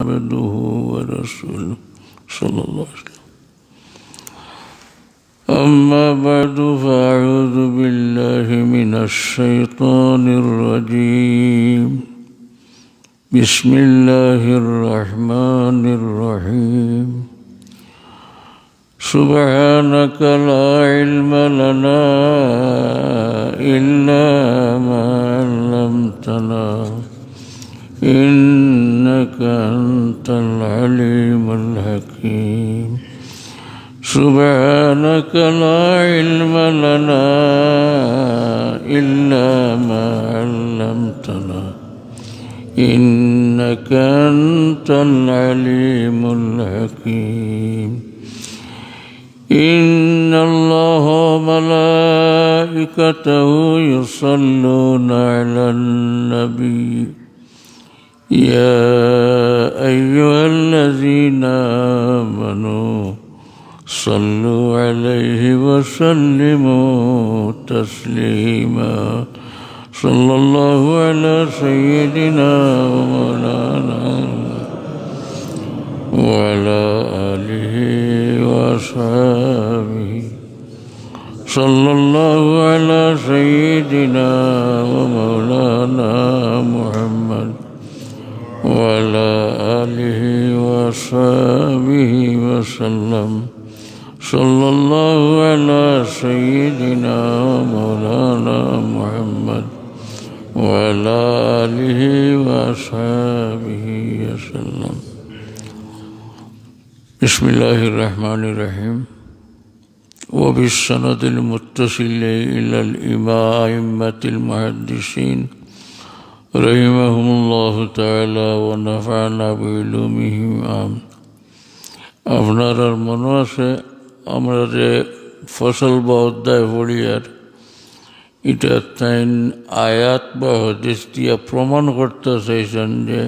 عبده ورسوله صلى الله عليه وسلم. أما بعد فأعوذ بالله من الشيطان الرجيم. بسم الله الرحمن الرحيم. سبحانك لا علم لنا إلا ما علمتنا إنك أنت العليم الحكيم. سبحانك لا علم لنا إلا ما علمتنا إنك أنت العليم الحكيم. إن الله وملائكته يصلون على النبي يا أيها الذين آمنوا صلوا عليه وسلموا تسليما. صلى الله على سيدنا ومولانا وعلى آله وأصحابه. صلى الله على سيدنا ومولانا محمد وعلى آله وأصحابه وسلم. صلى الله على سيدنا ومولانا محمد وعلى آله وأصحابه وسلم. بسم الله الرحمن الرحيم. وبالسند المتصل إلى الأئمة المحدثين رحمهم الله تعالى ونفعنا بعلومهم آمين. আপনার মনে আছে আমরা যে ফসল বা অধ্যায় পড়ি আর এটা তাই আয়াত বা হাদিস দিয়া প্রমাণ করতে চাইছেন যে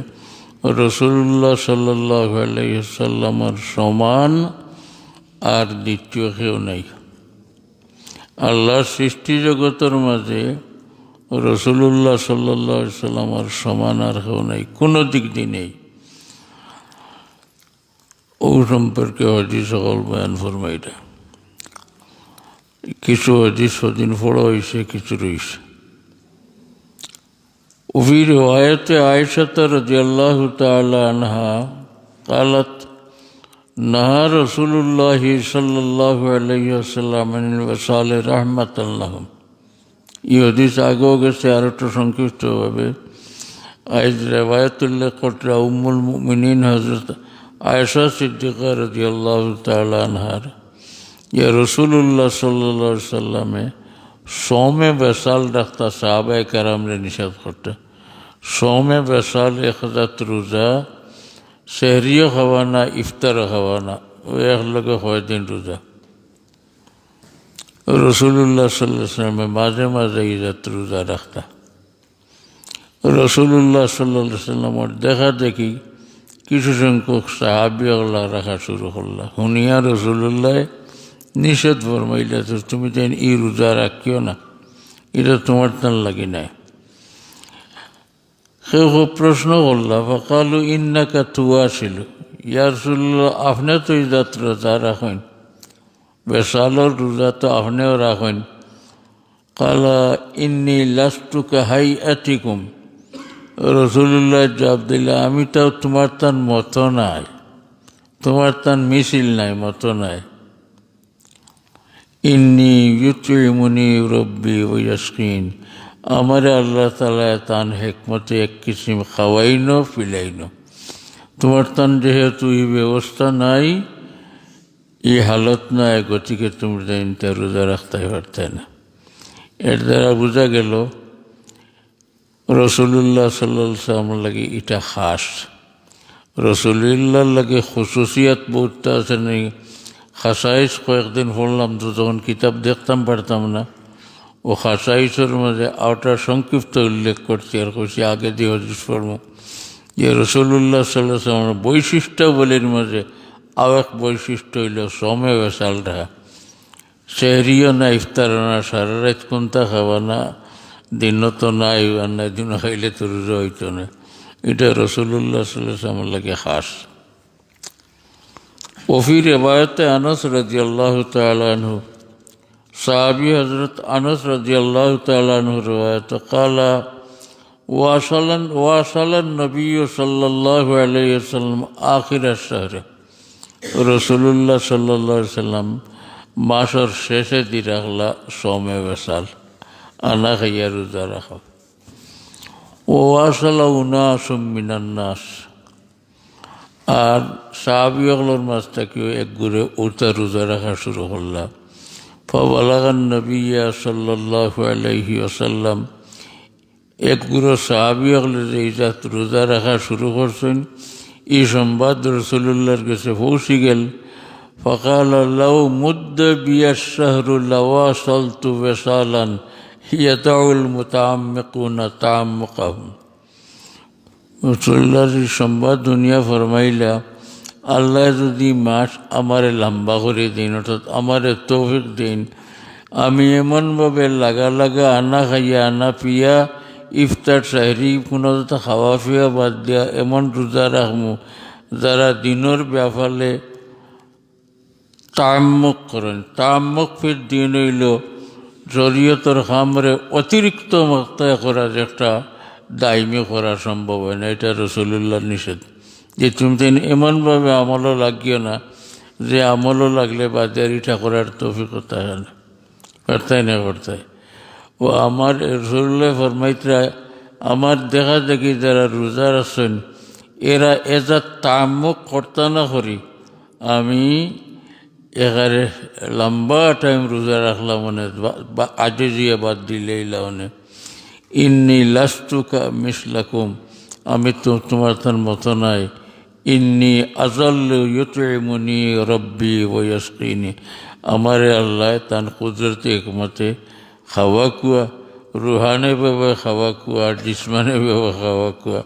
রাসূলুল্লাহ সাল্লাল্লাহু আলাইহি ওয়াসাল্লামের সমান আর দ্বিতীয় কেউ নাই। আল্লাহর সৃষ্টি জগতের মাঝে রাসূলুল্লাহ সাল্লাল্লাহু আলাইহি ওয়াসাল্লামের সমান আর কেউ নাই, কোনো দিক দিয়ে নেই। ও সম্পর্কে হাদিস সকল বয়ান ফরমাইটা। কিছু হাদিস সদিন পড়া হয়েছে, কিছু রয়েছে। وفي رواية عائشة رضي الله تعالى عنها قالت نهى رسول الله صلى الله عليه وسلم عن الوصال رحمة لهم. এই হাদিস আগেও গেছে, আর একটু সংক্ষিপ্তভাবে আজ রেওয়ায়াতুল্লাহ করতে উম্মুল মুমিনিন হযরত আয়েশা সিদ্দিকা রাদিয়াল্লাহু তাআলা আনহার ইয়া রাসূলুল্লাহ সাল্লাল্লাহু আলাইহি ওয়াসাল্লামে সৌমে বেসাল রাখতা সাহাবায়ে কেরামরে নিষেধ করতে। সৌমে বেসাল এক রাত রোজা, সেহরিও খাওয়ানা, ইফতারও খাওয়ানা, ওই এক লগে 6 দিন রোজা। রাসূলুল্লাহ সাল্লাল্লাহু আলাইহি ওয়াসাল্লামে মাঝে মাঝে এই রাত রোজা রাখতা। রাসূলুল্লাহ সাল্লাল্লাহু আলাইহি ওয়াসাল্লামের দেখা দেখি কিছু সংখ্যক সাহাবিয়াগুলা রাখা শুরু করলা। শুনিয়া রাসূলুল্লাহ নিষেধ ফরমাইলা, তুমি তাই এই রোজা রাখিও না, এটা তোমার তান লাগি নাই। কেউ প্রশ্ন করলা, ফাকালু ইন্নাকা তুওয়াসিলু, ইয়া রাসূলুল্লাহ আপনি তো এই রাত রোজা রাখেন, বেসালর রোজা তো আপনিও রাখেন। কালা ইন্নী লাস্তু কাহাইআতিকুম, রাসূলুল্লাহ জবাব দিলে আমি তো তোমার তান মতো নাই, তোমার তান মিছিল নাই, মতো নাই। ইন্নী ইউতইমুনি রব্বি ওয়া ইয়াসকিন, আমার আল্লাহ তাআলা তান হিকমতে এক কিসিম খাওয়াইনো পিলাইনো। তোমার তান যেহেতু এই ব্যবস্থা নাই, এই হালত নাই, গতিকে তুমি তাই রোজা রাখতে পারতে না। এর দ্বারা বোঝা গেল রাসূলুল্লাহ সাল্লাল্লাহু আলাইহি ওয়াসাল্লামের লাগে এটা খাস। রাসূলুল্লাহর লাগে খুসুসিয়াত বহুত আছে নেই। খাসাইস কয়েকদিন পড়লাম তো যখন কিতাব দেখতাম পারতাম না, ও খাসাইসের মাঝে আওটা সংক্ষিপ্ত উল্লেখ করছি আর কইছি আগে দিয়ে হদিস পড়ব যে রাসূলুল্লাহ সাল্লাল্লাহু আলাইহি ওয়াসাল্লামের বৈশিষ্ট্যাবলীর মাঝে আও এক বৈশিষ্ট্য হইল সমে বেসাল রাখা। সেহরিও না, ইফতারও না, সারা রাত কোনটা খাওয়া না, দিনও তো নাই, আর না দিনও খাইলে তো রোজা হইতো না। এটা রাসূলুল্লাহ সাল্লাল্লাহু আলাইহি ওয়াসাল্লাম লাগে খাস। وفي رواية أنس رضي الله تعالى عنه صحابي حضرت أنس رضي الله تعالى عنه رواية قال واصل النبي صلى الله عليه وسلم آخر الشهر রসুল্লাহ সাল্লাল্লাহু আলাইহি ওয়াসাল্লাম মাসের শেষে দি রাখলা সোমে বেসাল আনা খাইয়া রোজা রাখা। ও ওয়াসালা উনাসুম মিনান নাস, আর সাহাবিগুলোর মাঝ থেকেও এক ঘুরে ওটা রোজা রাখা শুরু করলাম। ফাবালাগান নবিয়া সাল্লাল্লাহু আলাইহি ওয়াসাল্লাম, এক গুরু সাহাবিগুলোর এই জাত রোজা রাখা শুরু করছেন, এই সংবাদ রাসূলুল্লাহর কাছে পৌঁছে গেল। ফাকাল লাউ মুদ্দা বিয়াশ শাহরু লাওয়াসালতু ওয়াসালান ইয়াতাউল মুতাআম্মিকুনা তাআম্মুকাহুম। রাসূলুল্লাহর এই সংবাদ দুনিয়া ফরমাইলা, আল্লাহ যদি মাস আমারে লম্বা করে দিন, অর্থাৎ আমারে তৌফিক দিন, আমি এমনভাবে লাগা লাগা আনা খাইয়া আনা পিয়া ইফতার সাহরি কোনো খাওয়া ফিয়া বাদ দিয়া এমন রোজা রাখমু যারা দিনের ব্যাপারে তায়াম্মুক করেন। তায়াম্মুক ফির দিন হইল শরীয়তের খামরে অতিরিক্ত মক্তায় করার একটা দায়মি করা সম্ভব হয় না, এটা রাসূলুল্লাহর নিষেধ। যে তুমি এমনভাবে আমলও লাগিও না যে আমলও লাগলে বাজারিটা করার তৌফিক পারতাই না করতাই। ও আমার রাসূলুল্লাহ ফরমাইতরা, আমার দেখা দেখি যারা রোজা আছেন এরা এজা তায়াম্মুক করতে না করি আমি এখানে লম্বা টাইম রোজা রাখলাম মানে আজে জিয়া বাদ দিলে মানে ইন্নি লাস্তুকা মিসলাকুম, আমি তো তোমার তার মতো নাই। ইন্নি আযাল্লু ইউতঈমুনি রব্বি ওয়া ইয়াসকিনি, আমারে আল্লাহ তান কুদরতি হিকমতে খাওয়া কুয়া, রুহানিভাবে খাওয়া কুয়া, জিসমানিভাবে খাওয়া কুয়া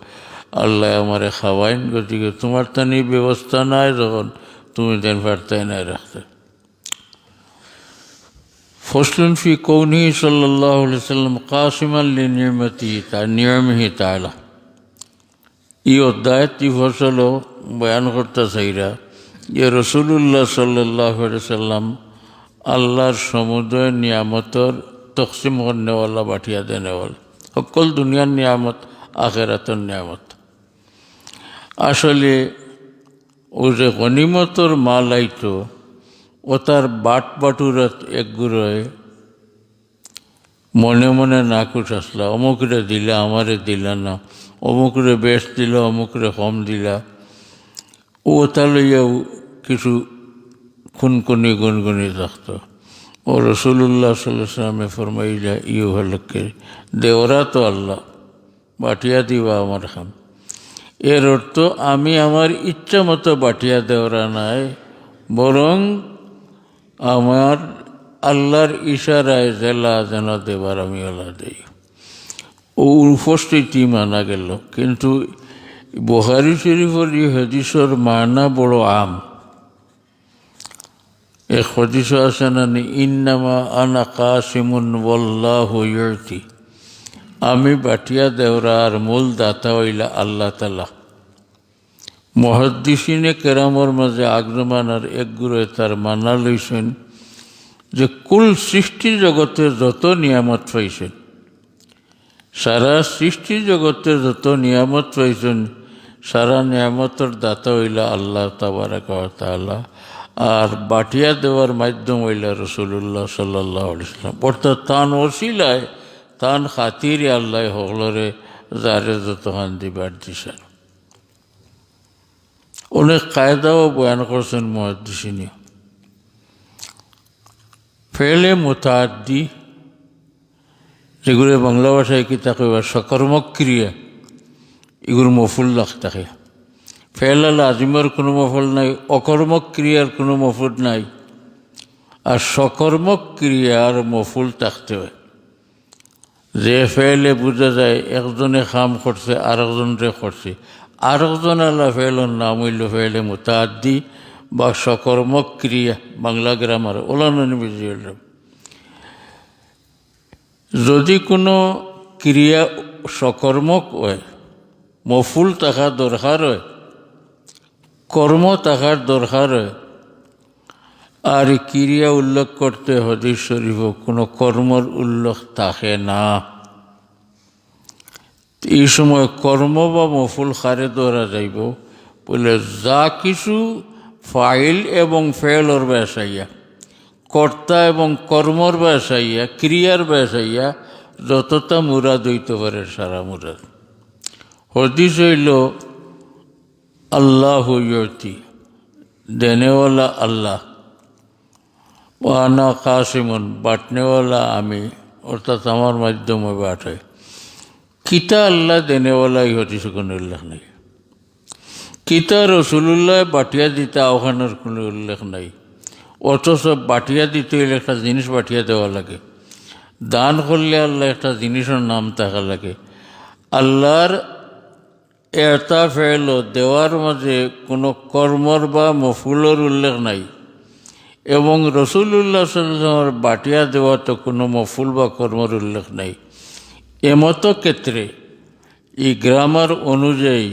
আল্লাহ আমারে খাওয়াইন। গতিকে তোমার তানি ব্যবস্থা নাই যখন তুমি দেন পারতাই নাই রাখতে। ফসলুন ফি কৌনিহি সাল্লাল্লাহু আলাইহি ওয়াসাল্লাম কাসিমান লিনিয়ামতিহি নিয়ামিহি তাআলা। এই অধ্যায়ত এই ফসলও বয়ান করতে চাইরা যে রাসূলুল্লাহ সাল্লাল্লাহু আলাইহি ওয়াসাল্লাম আল্লাহর সমুদয় নিয়ামতর তকসিম করনেওয়ালা, বাটিয়া দেনেওয়ালা, সকল দুনিয়ার নিয়ামত আখিরাতের নিয়ামত। আসলে ও যে গনিমতর মাল আইতো ও তার বাটুরাত একগুড়োয় মনে মনে নাকুশ আসলা, অমুকরে দিলা আমারে দিলা না, অমুকরে বেশ দিলা অমুকরে কম দিলা, ও তা লইয়াও কিছু খুনকুনি গুনগুনি থাকতো। ও রাসূলুল্লাহ সাল্লাল্লাহু আলাইহি ওয়াসাল্লামে ফরমাইলা, ইউ হলকে দেওরা তো আল্লাহ, বাটিয়া দিবা আমার খান। এর অর্থ আমি আমার ইচ্ছা মতো বাটিয়া দেওরা নাই, বরং আমার আল্লাহর ইশারায় জেলা যেন দেবার আমি আল্লাহ দেই। ও উপস্থিতি মানা গেল, কিন্তু বুখারী শরীফের এই হাদিসের মানা বড় আম। এক হাদিস আছে না, ইন্নামা আনা কাসিমুন ওয়াল্লাহু ইউতি, আমি বাটিয়া দেওরার মূল দাতা হইলা আল্লাহ তাআলা। মুহাদ্দিসিনে কেরামর মাঝে আগরমানার এক গুরুয়ে তার মানা লইছেন যে কুল সৃষ্টি জগতে যত নিয়ামত পাইছেন, সারা সৃষ্টি জগতে যত নিয়ামত পাইছেন, সারা নিয়ামতের দাতা হইলা আল্লাহ তাবারাকা ওয়া তাআলা, আর বাটিয়া দেওয়ার মাধ্যম হইলা রাসূলুল্লাহ সাল্লাল্লাহু আলাইহি ওয়াসাল্লাম। অর্থাৎ তান ওসিলায় তান খাতিরে আল্লাহ হকলরে যারে যতখান দিবার দিছেন। অনেক কায়দাও বয়ান করছেন মুহাদ্দিসিনে। ফেলে মুতাআদ্দি, যেগুলো বাংলা ভাষায় কি তাকে সকর্মক ক্রিয়া, এগুলো মফুল লাখ থাকে। ফেল আল আজিমের কোনো মফুল নাই, অকর্মক ক্রিয়ার কোনো মফুল নাই, আর সকর্মক ক্রিয়ার মফুল থাকতে হয়। যে ফেলে বোঝা যায় একজনে কাম করছে আর একজনরে করছে, আর একজন আল্লাহ ফেলের নাম হইল ফেলে মুতাআদ্দি বা সকর্মক ক্রিয়া। বাংলা গ্রামার ওলানো বেশি হইল, যদি কোনো ক্রিয়া সকর্মক হয় মফুল থাকার দরকার হয়, কর্ম থাকার দরকার হয়। আর ক্রিয়া উল্লেখ করতে হাদিস শরীফ কোনো কর্মর উল্লেখ থাকে না। এই সময় কর্ম বা মফুল খারে ধরা যাইব বলে যা কিছু ফাইল এবং ফেলর বেসাইয়া, কর্তা এবং কর্মর বেসাইয়া, ক্রিয়ার বেসাইয়া যতটা মুরাদ হইতে পারে সারা মুরাদ। হাদিস হইল আল্লাহ ইয়তি, দেনেওয়ালা আল্লাহ, ওয়ানা কাসিমন, বাটনেওয়ালা আমি, অর্থাৎ আমার মাধ্যমে বাটাই। কিতা আল্লাহ দেনেওয়ালা এই হাদিসে কোনো উল্লেখ নেই। কিতা রসুল্লাহ বাটিয়া দিতা ওখানের কোনো উল্লেখ নাই। অথচ বাটিয়া দিতে হইলে একটা জিনিস বাটিয়া দেওয়া লাগে। দান করলে আল্লাহ একটা জিনিসের নাম থাকা লাগে। আল্লাহর এটা ফেল দেওয়ার মাঝে কোনো কর্মর বা মফুলের উল্লেখ নাই, এবং রসুল্লাহ সাল্লাল্লাহু বাটিয়া দেওয়াতে কোনো মফুল বা কর্মর উল্লেখ নাই। এমতো ক্ষেত্রে এই গ্রামার অনুযায়ী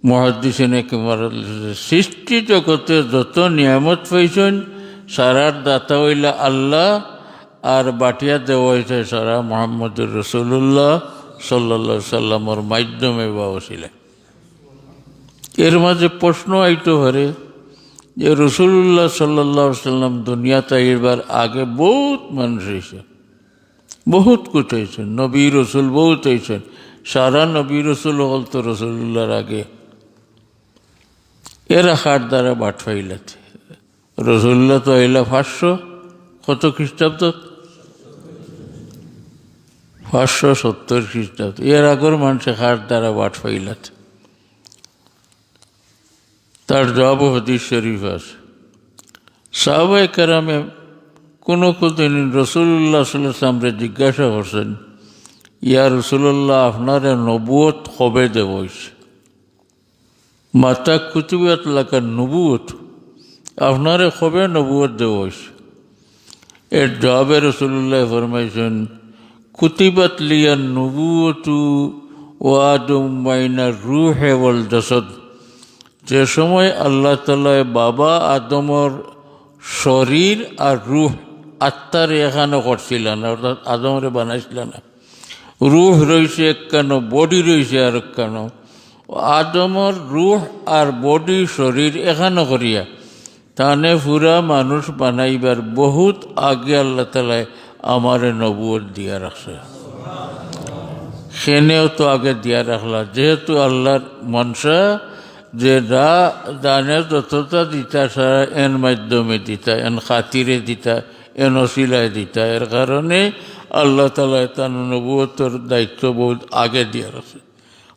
মুহাদ্দিসিনে কিমার সৃষ্টি জগতে যত নিয়ামত পাইছেন সারার দাতা হইলা আল্লাহ, আর বাটিয়া দেওয়া হয়েছে সারা মুহাম্মদুর রসুল্লাহ সাল্লাল্লাহু সাল্লামর মাধ্যমে বা ওসিলা। এর মাঝে প্রশ্ন আইতে পারে যে রসুল্লাহ সাল্লাল্লাহু সাল্লাম দুনিয়াতে আইবার আগে বহুত মানুষ হয়েছে, বহুত কুছ হয়েছেন, নবী রসুল বহুত হয়েছেন। সারা নবী রসুল হল তো রসুল্লাহর আগে। এরা কার দ্বারা বাট ফাইলাতে? রসুল্লাহ তো আইলা 500 কত খ্রিস্টাব্দ, 570 খ্রিস্টাব্দ। এর আগর মানুষে কার দ্বারা বাট ফাইলাতে? তার জবাব হাদিস শরীফ আছে। সাহাবায়ে কেরামে কোনো দিন রসুল্লাহ সাল্লাল্লাহু আলাইহি ওয়াসাল্লামকে জিজ্ঞাসা করছেন, ইয়া রসুল্লাহ, আপনারে নবুয়ত কবে দেব হইছে? মাতা কুতুবিয়াত লাকা নবুয়ত, আপনারে কবে নবুয়ত দেব হইছে? এর জবাবে রসুল্লাহ ফরমাইছেন, কুতিবাত লিয়া নবুয়তু ওয়াদুম বাইনা রূহে ওয়াল জাসাদ। যে সময় আল্লাহ তাআলা বাবা আদমর শরীর আর রূহ, আত্মার এখানে করছিলেন, অর্থাৎ আদমরে বানাইছিলেন না। রূহ রয়েছে একখানো, বডি রয়েছে আর একখানো। আদমর রূহ আর বডি শরীর এখানো করিয়া তানে পুরা মানুষ বানাইবার বহুত আগে আল্লাহ তাআলা আমারে নবুয়ত দিয়া রাখছে। সেনেও তো আগে দিয়া রাখলা, যেহেতু আল্লাহর মনসা যে দানে যতটা দিতা সারা এর মাধ্যমে দিতা, এন খাতিরে দিতা, এন অসিলায় দিতা। এর কারণে আল্লাহ তাআলা তার নবুয়তের দায়িত্ব বহুত আগে দিয়া রাখছে।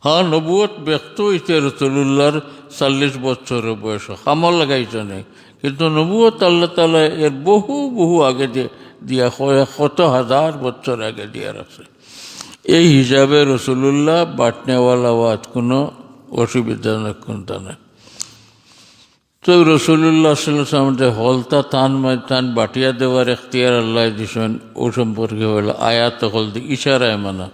হ্যাঁ, নবুয়ত ব্যক্ত হয়েছে রসুল্লাহর 40 বছরের বয়স, কামল লাগাইছে নেই, কিন্তু নবুয়ত আল্লাহ তাআলা এর বহু বহু আগে দিয়া, কত হাজার বছর আগে দিয়া রাখছে। এই হিসাবে রসুল্লাহ বাটনেওয়ালা ওয়াত কোনো অসুবিধা না, কোনটা না। তো রসুল্লাহ সাল্লাল্লাহু আলাইহি ওয়াসাল্লাম হলতা তান বাটিয়া দেওয়ার এখতিয়ার আল্লাহ দিছেন, ও সম্পর্কে হলো আয়াত হল ইশারায় মানা।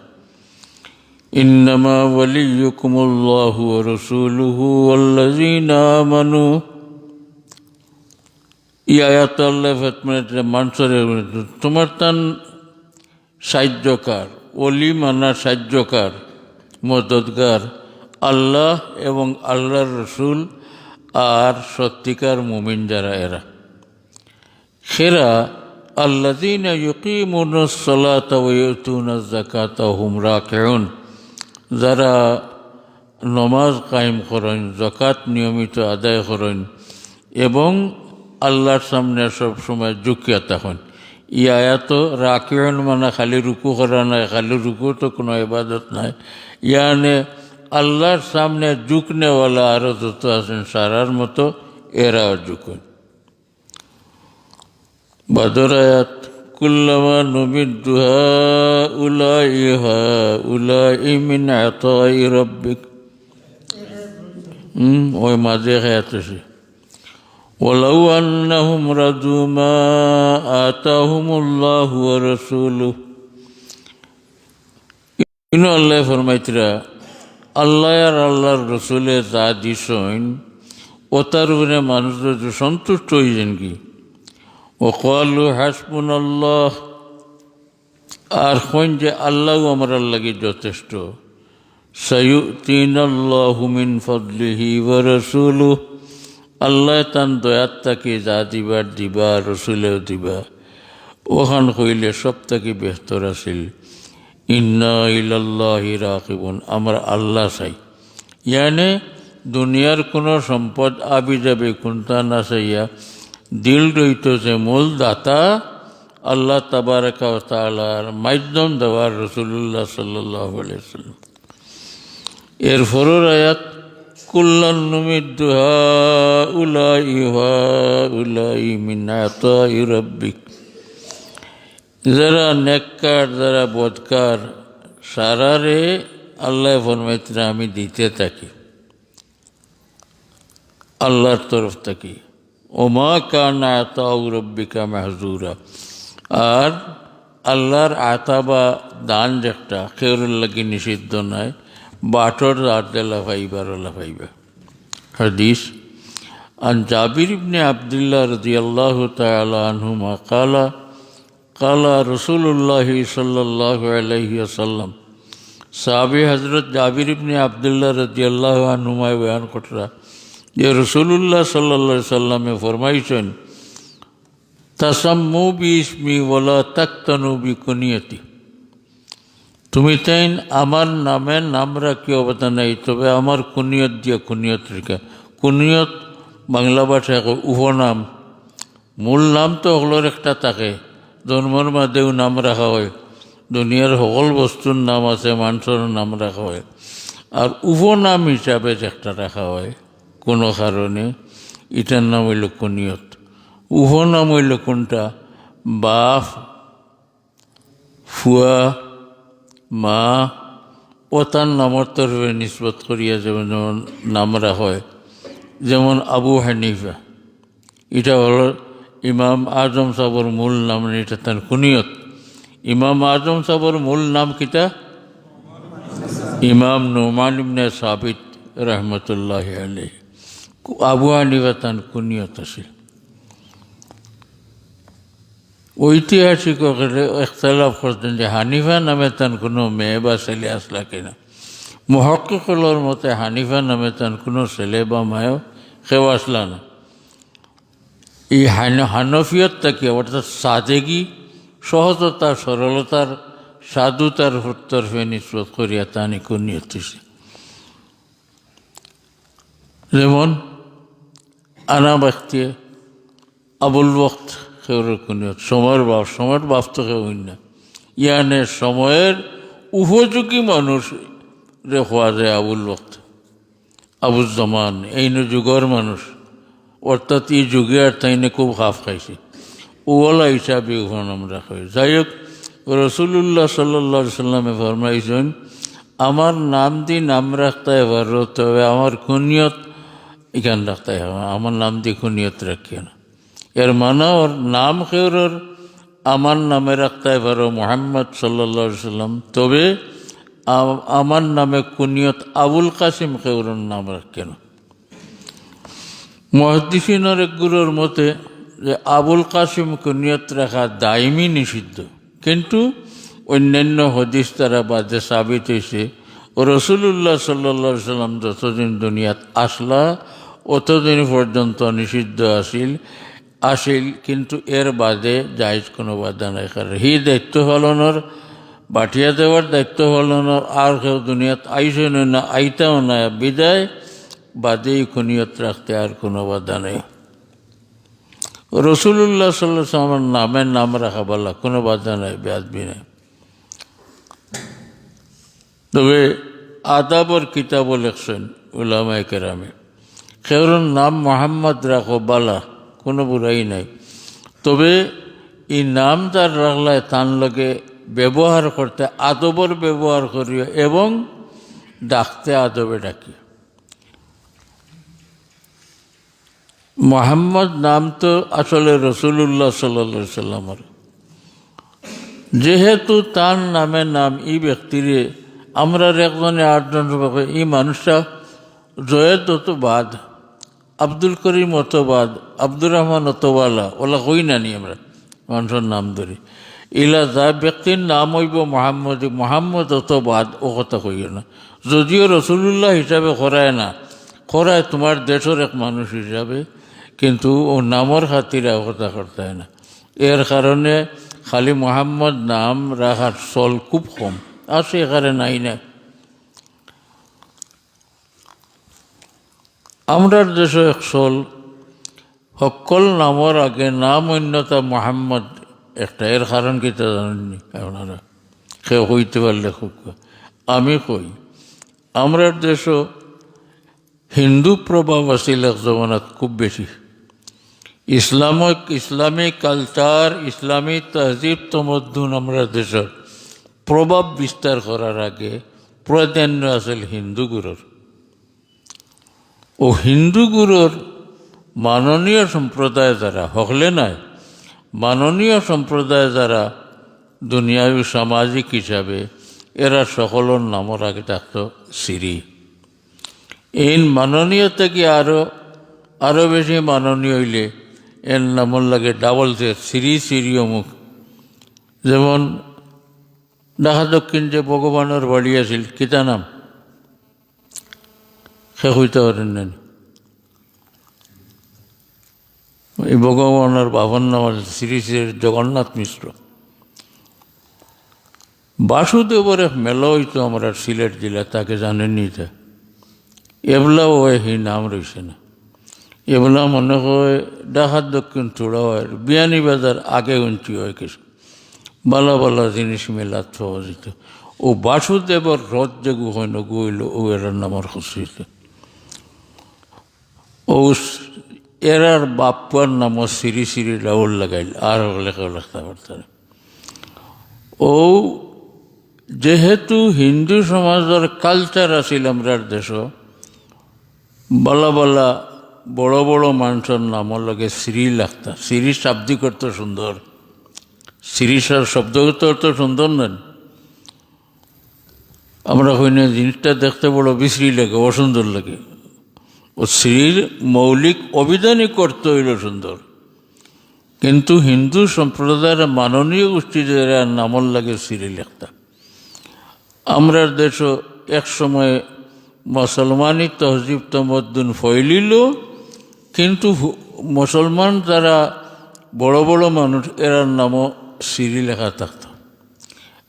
ইন্নামা ওয়ালিয়্যুকুমুল্লাহু ওয়া রাসূলুহু ওয়াল্লাযীনা আমানু। এই আয়াত আল্লাহ ফতমানে মানুষের তোমার তান সাহায্যকার, ওলি মানা সাহায্যকার, মদদগার আল্লাহ এবং আল্লাহর রসুল আর সত্যিকার মুমিন যারা, এরা সেরা আল্লাযীনা ইউকিমুনাস সালাতা ওয়া ইউতুনাজ যাকাতা ওয়া হুম রাকিউন, যারা নমাজ কায়েম করেন, যাকাত নিয়মিত আদায় করেন এবং আল্লাহর সামনে সবসময় ঝুঁকিয়া থাকেন। ই আয়াত রাকিউন মানে খালি রুকু করা নাই, খালি রুকু তো কোনো ইবাদত নাই, ইয়ানে আল্লাহর সামনে ঝুঁকনেওয়ালা আরও যত আছেন সারার মতো এরাও ঝুঁকেন। বাদর আয়াত কুল্লামা নুমিদ্দু হাউলাই মিন আতাই রাব্বিক, ওই মাঝে আয়াত আছে ওয়ালাউ আন্নাহুম রাদু মা আতাহুমুল্লাহু ওয়া রাসূলুহু। আল্লাহ ফরমাইতরা আল্লাহ আর আল্লাহর রসুলে যা দিছেন ওটার উপরে মানুষ যদি সন্তুষ্ট হইছেন কি ও কালু হাসবুনাল্লাহ, আর কইন যে আল্লাহ আমার লাগি যথেষ্ট। সায়ুতিনাল্লাহু মিন ফাদলিহি ওয়া রাসূলুহু, আল্লাহ তান দয়াত তাকে যা দিবার দিবা, রসুলেও দিবা। ওখান কইলে সব থেকে বেহতর আছিল ইন্না ইলাল্লাহি রাকিবুন, আমরা আল্লাহ চাই। ইয়ানে দুনিয়ার কোনো সম্পদ আবি যাবে কোনটা না চাইয়া দিল রইতেছে মূল দাতা আল্লাহ তাবারাকা ওয়া তাআলার মাধ্যম দেওয়ার রাসূলুল্লাহ সাল্লাল্লাহু আলাইহি ওয়াসাল্লাম। এর ফরর আয়াত কুল্লান নুমিদ্দু হাউলাই হাউলাই মিন আতাই রাব্বিক, যারা নেককার যারা বদকার সারারে আল্লাহ ফরমাইতে আমি দিতে থাকি আল্লাহর তরফ থেকে। ওমা কানা আতাউ রাব্বিকা মাহজুরা, আর আল্লাহর আতা বা দান যেটা কেউর লাগি নিষিদ্ধ নয়, বাটর দাঁড়তে লাফাইবার লাফাইবা। হাদিস আন জাবির ইবনে আবদুল্লাহ রাদিয়াল্লাহু তাআলা আনহুমা কালা রাসূলুল্লাহি সাল্লাল্লাহু আলাইহি ওয়াসাল্লাম, সাহাবী হযরত জাবির ইবনে আবদুল্লাহ রাদিয়াল্লাহু আনহুমা বয়ান করা যে রাসূলুল্লাহ সাল্লাল্লাহু আলাইহি ওয়াসাল্লামে ফরমাইছেন তাসাম্মু বিইসমি ওয়ালা তাকতানু বিকুনিয়তি, তুমি তাই আমার নামে নাম রাখিও কথা নাই, তবে আমার কুনিয়ত দিয়ে কুনিয়ত রেখা। কুনিয়ত বাংলা ভাষায় উপনাম, মূল নাম তো ওগুলোর একটা থাকে, জন্মর মাঝেও নাম রাখা হয়, দুনিয়ার সকল বস্তুর নাম আছে, মানুষের নাম রাখা হয়, আর উপনাম হিসাবে একটা রাখা হয় কোনো কারণে, এটার নাম হইল কুনিয়ত। উপনাম হইল কোনটা? বাপ, ফুয়া, মা ও তার নামের তরফে নিসবত করিয়া যেমন নাম রাখা হয়। যেমন আবু হানিফা, এটা হলো ইমাম আজম সাহর মূল নাম, এটা তার কুনিয়ত। ইমাম আজম সাহর মূল নাম কিটা? ইমাম নুমান ইবনে সাবিত রহমতুল্লাহ আলাইহি। আবু হানিফা তার কুনিয়ত আছে। ঐতিহাসিক ইখতিলাফ করতেন যে হানিফা নামে তার কোনো মেয়ে বা ছেলে আসলা কিনা। মুহাক্কিকুলের মতে হানিফা নামে তার কোনো ছেলে বা মায়ও কেউ আসলা না। এই হানফিয়ত থেকে অর্থাৎ সাদেগি, সহজতা, সরলতার, সাধুতার তরফে নিসবত করিয়া তানি কুনিয়ত হইছে। যেমন আনা ব্যক্তি আবুল ওয়াক্ত কেউর কুনিয়ত, সময়ের বাপ তো কেউ না। ইয়ানে সময়ের উপযোগী মানুষ রে হওয়া যায় আবুল ওয়াক্ত, আবুজ্জামান, এই যুগের মানুষ, অর্থাৎ এই যুগে আর তাইনে খুব হাফ খাইছে, ওলা হিসাবে নাম রাখা হয়। যাই হোক, রাসূলুল্লাহ সাল্লাল্লাহু আলাইহি সাল্লামে ফরমাইছেন আমার নাম দিয়ে নাম রাখতে পারো, তবে আমার কুনিয়ত এখান রাখতে হবে, আমার নাম দিয়ে কুনিয়ত রাখিও না। এর মানে ওর নাম কেউর আমার নামে রাখতে পারো মুহাম্মদ সাল্লাল্লাহু আলাইহি সাল্লাম, তবে আমার নামে কুনিয়ত আবুল কাসিম কেউর নাম রাখে না। মুহাদ্দিসিনের এক গুরুর মতে যে আবুল কাসিম কুনিয়ত রাখা দায়মি নিষিদ্ধ, কিন্তু অন্যান্য হাদিস দ্বারা বাদে সাবিত হয়েছে ও রাসূলুল্লাহ সাল্লাল্লাহু আলাইহি সাল্লাম যতদিন দুনিয়াত আসলা অতদিন পর্যন্ত নিষিদ্ধ আসিল, কিন্তু এর বাদে জায়েজ কোনো বাধা নাই। কারণ হি দায়িত্ব পালনের, বাটিয়া দেওয়ার দায়িত্ব পালনের আর কেউ দুনিয়াত আইসে না, আইতাও না, বিদায় বাদেই কুনিয়ত রাখতে আর কোনো বাধা নেই। রাসূলুল্লাহ সাল্লাল্লাহু আলাইহি ওয়াসাল্লামের নামের নাম রাখা বলা কোনো বাধা নাই, বেয়াদবি নাই। তবে আদাবর কিতাবও লেখছেন উলামায়ে কেরামে, কেউর নাম মোহাম্মদ রাখো বালা, কোনো বুড়াই নাই, তবে এই নাম তার রাখলায় তার লগে ব্যবহার করতে আদবর ব্যবহার করিও এবং ডাকতে আদবে ডাকি। মোহাম্মদ নাম তো আসলে রাসূলুল্লাহ সাল্লাল্লাহু আলাইহি সাল্লামের, যেহেতু তার নামে নাম এই ব্যক্তিরে আমরা একজনে 8 জন এই মানুষটা জয়েদ অত বাদ, আব্দুল করিম অত বাদ, আব্দুর রহমান অতওয়ালা ওলা কই না নি আমরা মানুষের নাম ধরি। ইলা যা ব্যক্তির নাম হইব মোহাম্মদ, মোহাম্মদ অত বাদ ও কথা কইও না। যদিও রসুল্লাহ হিসাবে করায় না, করায় তোমার দেশের এক মানুষ হিসাবে, কিন্তু ও নামর খাতিরে কথা করতে হয় না। এর কারণে খালি মোহাম্মদ নাম রাখার চল খুব কম আছে, এখানে নাই না। আমরার দেশে এক চল সকল নামর আগে নাম অন্যতা মোহাম্মদ একটা। এর কারণ কি তা জানেননি আপনারা? কেউ হইতে পারলে খুব, আমি কই আমরার দেশও হিন্দু প্রভাব আছিল এক জমানাত খুব বেশি। ইসলামিক কালচার, ইসলামী তহজিব তমদ্দুন আমরা দেশের প্রভাব বিস্তার করার আগে প্রাধান্য আছিল হিন্দুগুলোর। ও হিন্দুগুলোর মাননীয় সম্প্রদায় যারা হকলে নাই, মাননীয় সম্প্রদায় যারা দুনিয়াবী সামাজিক হিসাবে, এরা সকলের নামর আগে থাকতো সিরি। এই মাননীয় থেকে আরও বেশি মাননীয় হইলে এর নামর লাগে ডাবল সিরি, সিরি অমুক। যেমন ঢাকা দক্ষিণ যে ভগবানের বাড়ি আছিল, কিতা নাম সে হইতে পারেন না? এই ভগবানের বাবার নাম শ্রী শ্রী জগন্নাথ মিশ্র। বাসুদেবর এক মেলা হইতো আমরা সিলেট জেলা, তাকে জানেননি? তা এবলাও হয়, সেই নাম রয়েছে না। এবলা মনে হয় ঢাকার দক্ষিণ চূড়া হয়, বিয়ানীবাজার আগে উঞ্চি হয় কিছু বালা বালা জিনিস মেলাত পাওয়া যেত। ও বাসুদেবর রথ যে গুহইন গুইল ও এর নামর খুশিতে। ও এরার বাপ্পার নাম শ্রী শ্রী রাউল লাগাইল, আর লেখা লিখতে পারতেন। ও যেহেতু হিন্দু সমাজের কালচার আছিল আমরার দেশ, বালা বালা বড় বড় মানুষের নামর লাগে শ্রী লাগতা। শ্রী শাব্দিক অর্থ সুন্দর, শ্রীসার শব্দগত অর্থ সুন্দর নেন। আমরা হইনা জিনিসটা দেখতে বড় বিশ্রী লাগে, অসুন্দর লাগে। ও শ্রীর মৌলিক অভিধানিক অর্থ হইল সুন্দর, কিন্তু হিন্দু সম্প্রদায়ের মাননীয় গোষ্ঠীদের নামর লাগে শ্রী লেখতা। আমরার দেশ এক সময় মুসলমানি তহজিব তমদ্দুন ফয়লিল, কিন্তু মুসলমান যারা বড় বড় মানুষ এরার নামও শ্রী লেখা থাকত।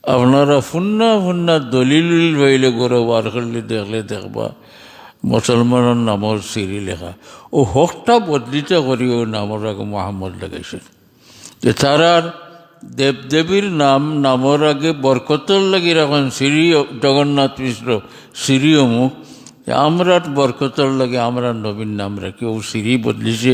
আপনারা ফুন্না ফুন্না দলিল হইলে গড়ে বার করলে দেখলে দেখবা মুসলমানের নামর শ্রী লেখা। ও হকটা বদলিতে করি ও নামর আগে মোহাম্মদ লাগাইছে। যে তারার দেবদেবীর নামর আগে বরকতর লাগি রাখেন শ্রী জগন্নাথ মিশ্র, শ্রী অমুক। আমরা বরকতর লাগে আমরা নবীন নাম রাখি, ও শ্রী বদলিছে,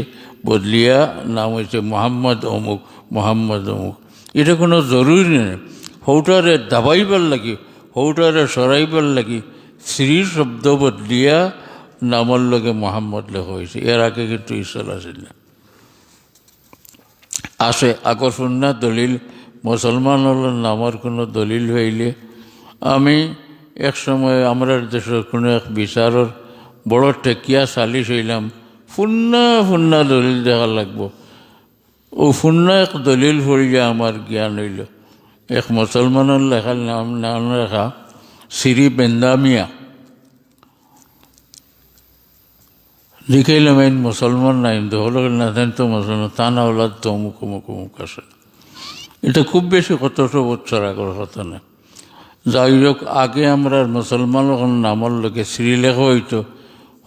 বদলিয়া নাম হয়েছে মোহাম্মদ অমুক, মোহাম্মদ অমুক। এটা কোনো জরুরি নেই। হৌটারে দাবাইবার লাগি, হৌটারে সরাইবার লাগি শ্রী শব্দ বদলিয়া নামর লগে মোহাম্মদ লেখা হয়েছে। এর আগে কিন্তু ঈশ্বর আসেন না। আসে আকর্ষণ না দলিল, মুসলমানের নামর কোনো দলিল হইলে। আমি এক সময় আমরা দেশের কোনো এক বিচারের বড় টেকিয়া সালিশ হইলাম, ফুন্না দলিল দেখা লাগবো। ও ফুন্না এক দলিল হইলে আমার জ্ঞান হইল এক মুসলমানের লেখার নাম লেখা শ্রী বেন্দামিয়া। লিখাইলাম আইন মুসলমান নাইম তো হলো না, দেন তো মুসলমান তা না হল তো অমুক অমুক অমুক আছে। এটা খুব বেশি 100 বছর আগের কথা না। যাই হোক, আগে আমরা মুসলমান নামর লোকে শ্রী লেখা হইতো,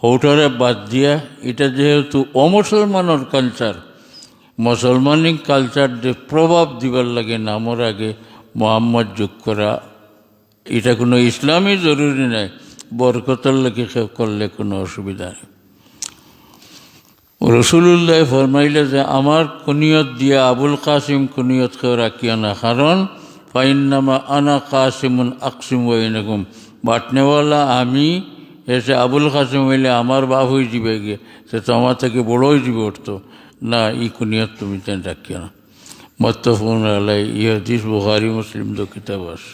হৌটারে বাদ দিয়া। এটা যেহেতু অমুসলমানের কালচার, মুসলমানিক কালচার যে প্রভাব দিবার লাগে নামর আগে মোহাম্মদ যোগ করা, এটা কোনো ইসলামী জরুরি নাই। বরকতর লাগে করলে কোনো অসুবিধা নেই। রসুল্লাহ ফরমাইলে যে আমার কুনিয়ত দিয়া আবুল কাসিম কুনিয়ত কেউ রাখিয়া না, কারণ ফাইন্নামা আনা কাসিমুন আকসিম ওয়াইনাকুম, বাটনেওয়ালা আমি, এসে আবুল কাসিম হইলে আমার বাপ হয়ে যাবে গিয়ে, সে তো আমার থেকে বড় হয়ে যাবে উঠতো না। ই কুনিয়ত তুমি তেন রাখিয়া না। মুত্তাফাকুন আলাইহি। ই হাদিস বুখারী মুসলিম দো কিতাব আছে।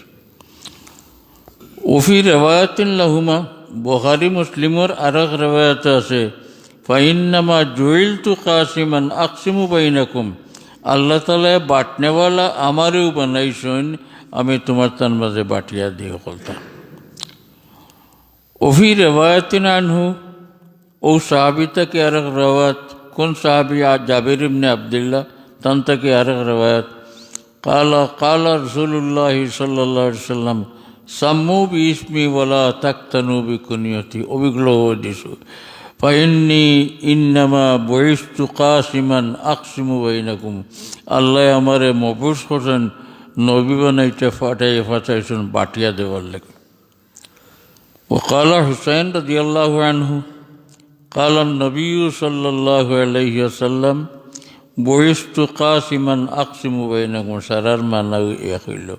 ওফি রেওয়ায়াতিন লাহুমা, বুখারী মুসলিমর আরেক রেওয়ায়াত আছে, ফাইন্নামা জুইলতু কাসিমান আকসিমু বাইনাকুম, আল্লাহ তাআলা বাটনেওয়ালা আমারেও বানাইছেন, আমি তোমার তার মাঝে বাটিয়া দিয়ে বলতাম। ওফি রেওয়ায়াতিন আনহু, ও সাহাবি থেকে আরেক রেওয়ায়াত, কোন সাহাবি? জাবির ইবনে আব্দুল্লাহ, তান থেকে আরেক রেওয়ায়াত, কালা রাসূলুল্লাহ সাল্লাল্লাহু আলাইহি ওয়াসাল্লাম সাম্মু বিইসমি ওয়ালা তাকতানু বিকুনিয়তি, অবিগুলো দিছু, ফাইন্নি ইন্নামা বুইসতু কাসিমান আকসিমু বাইনাকুম, আল্লাহ আমারে মবুস করছেন নবী বানাইতে ফাটাইছেন বাটিয়া দেওয়ার লাগে। وقال حسين رضي الله عنه قال النبي صلى الله عليه وسلم بعثت قاسما اقسم بينكم, সারার মানা এক হইল,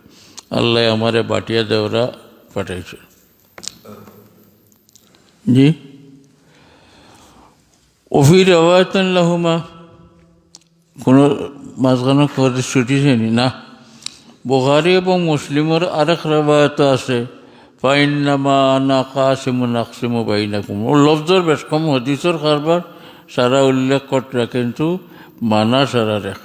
আল্লাহ আমারে বাটিয়া দেওরা পাঠাইছে। জি ওফি রিওয়ায়াতিন লাহুমা, কোনো মাঝখানে খবর ছুটিছেনি না? বুখারী এবং মুসলিমের আরেক রিওয়ায়াত আছে, ফাইন্নামা আনা কাসিমুন আকসিমু বাইনাকুম, ও লফজর বেশ কম, হাদিসের কারবার সারা উল্লেখ করতে, কিন্তু মানা সারা রেখ।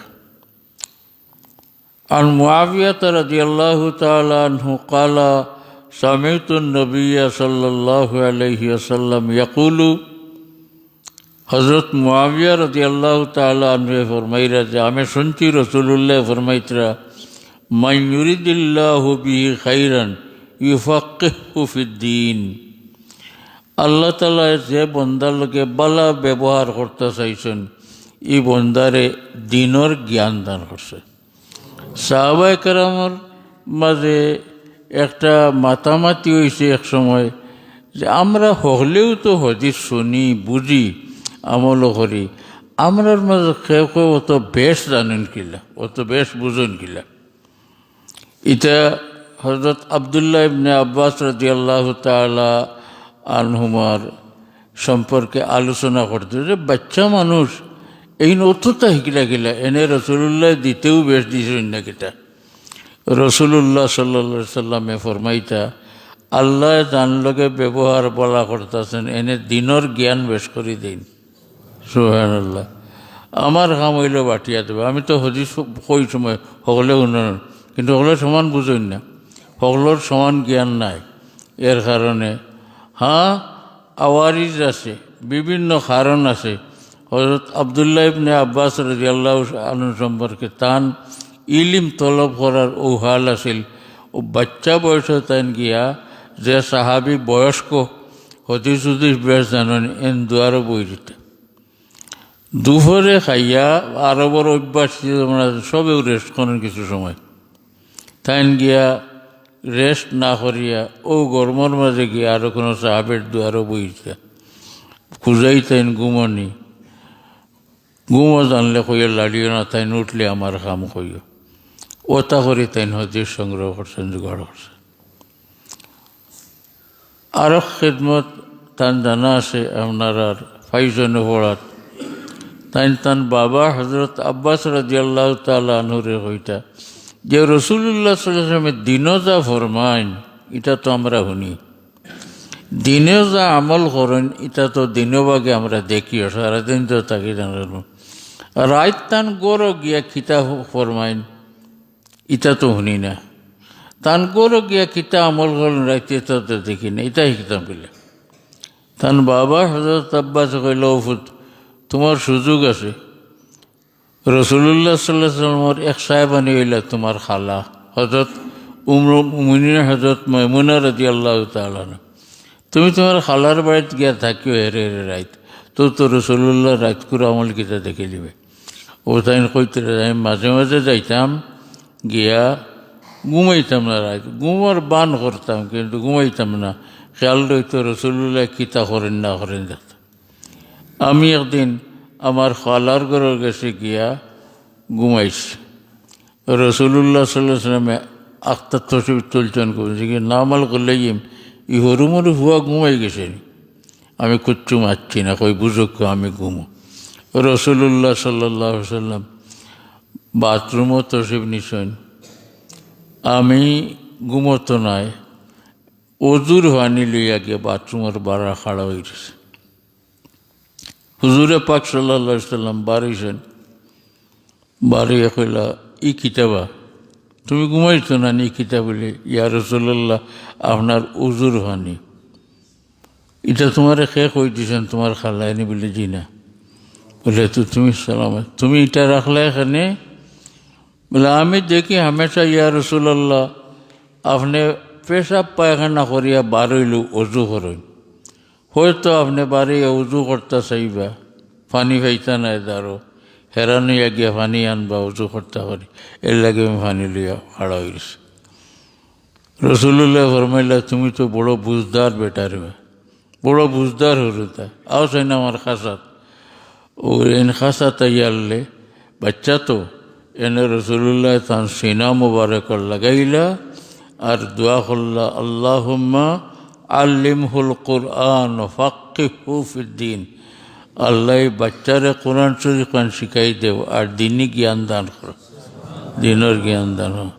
عن معاوية رضي الله تعالى عنه قال سمعت النبي صلى الله عليه وسلم يقول, হযরত মুআবিয়া রাদিয়াল্লাহু তাআলা আনহু ফরমাইরা যে আমি শুনছি রাসূলুল্লাহ ফরমাইতরা, মান ইউরিদিল্লাহু বিহি খাইরান ইউফাক্কিহু ফিদ্দীন, আল্লাহ তাআলা যে বন্দার লগে বালা ব্যবহার করতে চাইছেন, এই বন্দারে দ্বীনের জ্ঞান দান করছে। সাহাবায়ে কেরামের মাঝে একটা মাতামাতি হয়েছে এক সময় যে আমরা হলেও তো হাদিস শুনি, বুঝি, আমলও করি, আমরার মাঝে কেউ কেউ অত বেশ জানেন কিলা, অত বেশ বুঝেন কিলা। এটা হযরত আব্দুল্লাহ ইবনে আব্বাস রাদিয়াল্লাহু তাআলা আনহুমার সম্পর্কে আলোচনা করতে, যে বাচ্চা মানুষ এই নতুনটা শিকিলা গেলা, এনে রসুল্লাহ দিতেও বেশ দিয়েছেন না কিটা। রসুল্লাহ সাল্লাল্লাহু আলাইহি সাল্লামে ফরমাইতা, আল্লাহ যান লগে ব্যবহার বলা করতেছেন, এনে দিনের জ্ঞান বেশ করে দিন। সুবহানাল্লাহ। আমার কাম হইল বাটিয়া দেবে। আমি তো হদিস কই সময় সকলে উন্নয়ন, কিন্তু সকলে সমান বুঝেন না, সকলের সমান জ্ঞান নাই। এর কারণে হ্যাঁ আওয়ারিজ আছে, বিভিন্ন কারণ আছে। হযরত আব্দুল্লাহ ইবনে আব্বাস রাদিয়াল্লাহু আনহু সম্পর্কে তান ইলিম তলব করার হাল আছিল। ও বাচ্চা বয়সে তাইন গিয়া যে সাহাবি বয়স্ক হদিস উদিস বেশ জানেন, এন দুয়ারও বই দিতে দুপুরে খাইয়া আরবর অভ্যাস সবেও রেস্ট করেন কিছু সময়, তাইন গিয়া রেস্ট না করিয়া ও গরমের মাঝে গিয়া আরও কোনো সাহাবের দুয়ারও বইতে খুঁজাই তাইন ঘুমনি, ঘুমো জানলে কইয়া লাড়িও না, তাইন উঠলে আমার কাম কইও, ওটা করে তাইন হদিস সংগ্রহ করছেন, জোগাড় করছেন। আরও খেদমত তান জানা আছে আপনার আর ফাইজনে পড়াত, তাইন তান বাবা হযরত আব্বাস রাদিয়াল্লাহু তাআলা আনহুরে কইতা যে রাসূলুল্লাহ সাল্লাল্লাহু আলাইহি ওয়াসাল্লামের দিনও যা ফরমাইন, এটা তো আমরা শুনি, দিনেও যা আমল করেন, এটা তো দিনও বাগে আমরা দেখিও, সারাদিন তো তাকে জানানো। রাত তান গরো গিয়া খিতা ফরমাইন, এটা তো শুনি না। তান গরো গিয়া খিতা আমল করেন রাইতে তো দেখি না, এটা শিখতাম পেলে। তান বাবা হযরত আব্বাস কইল, ফুত তোমার সুযোগ আছে, রাসূলুল্লাহ সাল্লাল্লাহু আলাইহি ওয়াসাল্লামের এক সাহেবানি হইলা তোমার খালা হযরত মুমিনিন হযরত মাইমুনা রাদিয়াল্লাহু তাআলা, তুমি তোমার খালার বাড়িতে গিয়া থাকিও হেরে হেরে রাইত, তো রাসূলুল্লাহ রাত করে আমল কিতা দেখে দিবে। ও তাই কইতে আমি মাঝে মাঝে যাইতাম, গিয়া ঘুমাইতাম না, রাত ঘুমার বান করতাম, কিন্তু ঘুমাইতাম না, খেয়াল রইতো রাসূলুল্লাহ কিতা করেন না করেন দেখতাম। আমি একদিন আমার খালার ঘরে গেছে গিয়া ঘুমাইছি, রাসূলুল্লাহ সাল্লাল্লাহু আলাইহি ওয়াসাল্লামে আখতার তশরিফ তুলছেন, করেছে কি নামাল করলে ই হরুমরু হুয়া ঘুমাই গেছে, আমি কুচ্ছু মারছি না, কই বুঝুক আমি ঘুমো। রাসূলুল্লাহ সাল্লাল্লাহু আলাইহি ওয়াসাল্লাম বাথরুমও তশরিফ নিছেন, আমি ঘুমতো নাই, অজুর পানি লইয়া গিয়ে বাথরুমের বাড়া খাড়া হয়েছে। হুজুরে পাক সাল্লাল্লাহু আলাইহি সাল্লাম বাড়িছেন, বাড়িয়ে কইলা ই কিতাবা তুমি ঘুমাইছো না নি কিতাব বলে, ইয়া রাসূলুল্লাহ আপনার উজুর পানি এটা তোমার খে কই দিছেন তোমার খালায়নি বলে, জি না। বলে তো তুমি সালামত, তুমি এটা রাখলে এখানে? বলে আমি দেখি হামেশা ইয়া রাসূলুল্লাহ আপনি পেশাব পায়খানা করিয়া বারইলু অজু করেন, হয়তো আপনি বাড়িয়ে উজু করতে চাইবা, পানি পাইতা নাই দাঁড়ো হেরানো গিয়া পানি আনবা উজু করতে পারি, এর লাগে আমি পানি লইয়া খাড়া হয়েছি। রসুল্লাহ ফরমাইলা তুমি তো বড় বুঝদার বেটার, বড় বুঝদার হরুতা আও চাই না আমার খাসাত ও এন খাসাত ইয়ারলে বাচ্চা তো এনে রসুল্লাহ তান সিনা মুবারকর লাগাইলা আর দোয়া করলা আল্লাহুম্মা আল্লিমহুল কুরআন ফাক্কিহু ফিদ্দিন, আল্লাহ বাচ্চারে কোরআন শরীফ শিখাই দেব আর দিনই জ্ঞান দান করো, দিনের জ্ঞান দান হয়।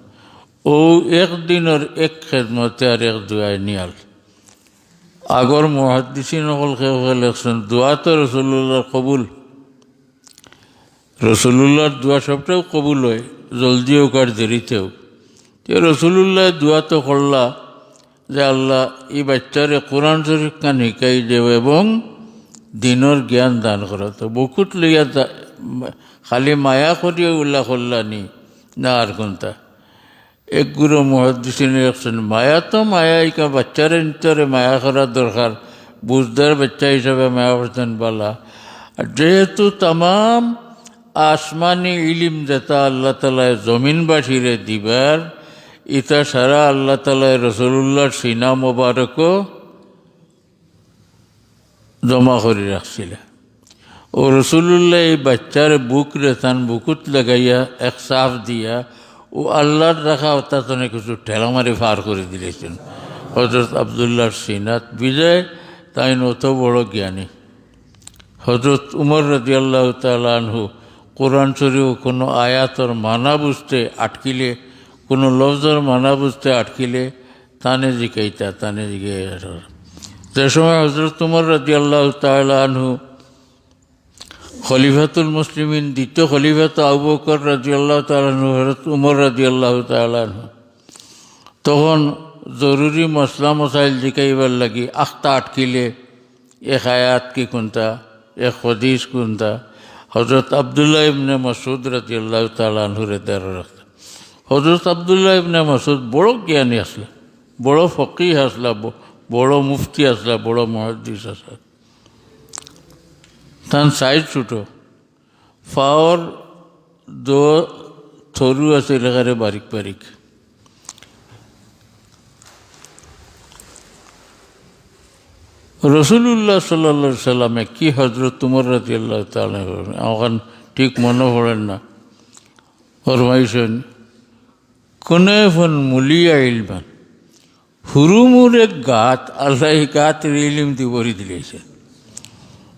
ও একদিনের এক খেদমতে আর এক দোয়াই নিয়াল। আগর মুহাদ্দিসিন সকল লেখছেন দোয়া তো রসুল্লাহর কবুল, রসুল্লাহর দোয়া সবটাও কবুল হয়, জলদি হোক আর দেরিতেও। রসুল্লাহ দোয়া তো করলা যে আল্লাহ এই বাচ্চারে কোরআন শরীফ কান শিকাই দেব এবং দিনের জ্ঞান দান করা। তো বুকুত লইয়া খালি মায়া করিয়া উল্লাহ করলানি না আর কোনটা। এক গুরু মুহাদ্দিসিন রাখছেন মায়া তো মায়া, ইকা বাচ্চারে নিতরে মায়া করার দরকার, বুঝদার বাচ্চা হিসাবে মায়া করতেন বালা। আর যেহেতু তাম আসমানি ইলিম যেটা আল্লাহ তালায় জমিনবাসীরে দিবার, ইটা সারা আল্লাহ তালায় রসুল্লাহর সিনা মোবারকও জমা করে রাখছিল। ও রসুল্লাহ এই বাচ্চার বুক রেতান বুকুত লাগাইয়া এক সাফ দিয়া ও আল্লাহর রাখা তাতনে কিছু ঠেলামারি পার করে দিলেছেন। হজরত আবদুল্লাহর সিনাত বিজয় তাই অত বড় জ্ঞানী। হজরত উমর রাদিয়াল্লাহু তাআলা আনহু কোরআন শরীফ কোনো আয়াতর মানা বুঝতে আটকিলে, কোনো লফজর মানা বুঝতে আটকিলে তানে জিকাইতা, তানে জিগাইয়া। যে সময় হজরত উমর রাদিয়াল্লাহু তাআলা আনহু খলিফাতুল মুসলিমিন, দ্বিতীয় খলিফাত আবু বকর রাদিয়াল্লাহু তাআলা আনহু, হযরত উমর রাদিয়াল্লাহু তাআলা আনহু তখন জরুরি মশলা মশাইল জিকাইবার লাগি আখতা আটকিলে এক আয়াত কি কোনটা, এক হদিস কোনটা, হজরত আবদুল্লাহ ইবনে মাসউদ রাদিয়াল্লাহু তাআলা আনহুরে দ্বারা রাখতেন। হজরত আবদুল্লাহ ইবনে মাসউদ বড় জ্ঞানী আসলে, বড় ফকিহ আসলা, বড় মুফতি আসলা, বড় মুহাদ্দিস আসলা। তান সাইজ ছোটো, ফাওয়ার দো থরু আছে এলাকারে বারিক বারিক। রসুল্লাহ সাল্লাল্লাহু আলাইহি সাল্লামে কি হজরত উমর রাদিয়াল্লাহু তাআলা আমার ঠিক মনে পড়েন না, ফরমাইছেন কোনে ফোন মুলিয়া ইলমান হুরুমুর এক গাত আল্লাহ গাতের ইলিম দিয়ে ভরি দিলেছে।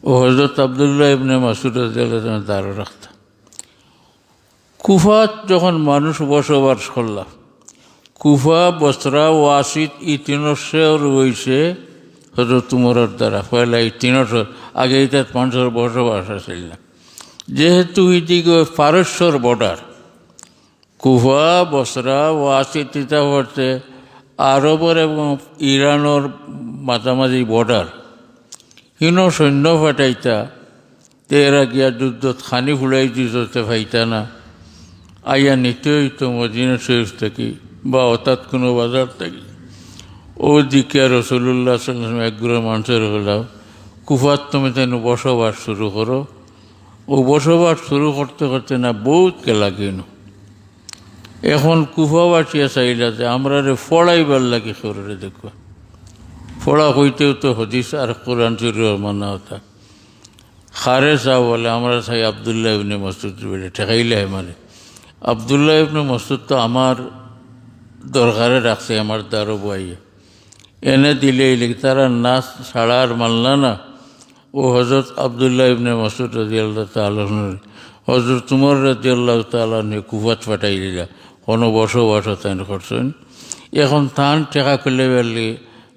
ও হজরত আবদুল্লাহ ইবনে মাসউদ রাদিয়াল্লাহু তাআলা দাঁড়ো রাখতেন। কুফাত যখন মানুষ বসবাস করলাম, কুফা, বসরা, ওয়াসিদ এই তিনশোর রয়েছে হজরত উমরের দ্বারা। পয়লা এই তিনশোর আগে এটা মানুষের বসবাস আসছিল না, যেহেতু এদিকে পারস্যর বর্ডার, কুফা, বসরা, ওয়াসিদ ইটা হচ্ছে আরবের এবং ইরানের মাঝামাঝি বর্ডার। কিন সৈন্য ফাটাইতা তেরা গিয়া যুদ্ধত খানি ফুলাই দিতে ফাইতা না, আইয়া নিতে হইতো মদিনা শরীফ থাকি বা অর্থাৎ কোনো বাজার থাকি। ও দিকে রসুল্লাহ সাল্লাম একগুলো মানুষের হলাও কুফাত তুমি তেন বসবাস শুরু করো। ও বসবাস শুরু করতে করতে না বহুত কেলা কিন। এখন কুফাবাসিয়া চাইলা যে আমরা রে ফড়াইবার লাগে শরীরে দেখো, ফড়া হইতেও তো হদিস আর কোরআন শরীফের মানা হতা। খারে চা বলে আমরা চাই আবদুল্লাহ ইবনে মাসউদ বেড়ে ঠেকাইলে মানে আবদুল্লাহ ইবনে মাসউদ তো আমার দরকারে রাখছে, আমার দ্বারও বইয়ে এনে দিলে তারা নাচ ছাড়া আর মানলা না। ও হজরত আবদুল্লাহ ইবনে মাসউদ রাদিয়াল্লাহু তাআলা হজরত উমর রাদিয়াল্লাহু তাআলা কুফাত ফাটাই দিলা, কোনো বসবাস তাই করছেন। এখন তান টেকা করলে বেরলে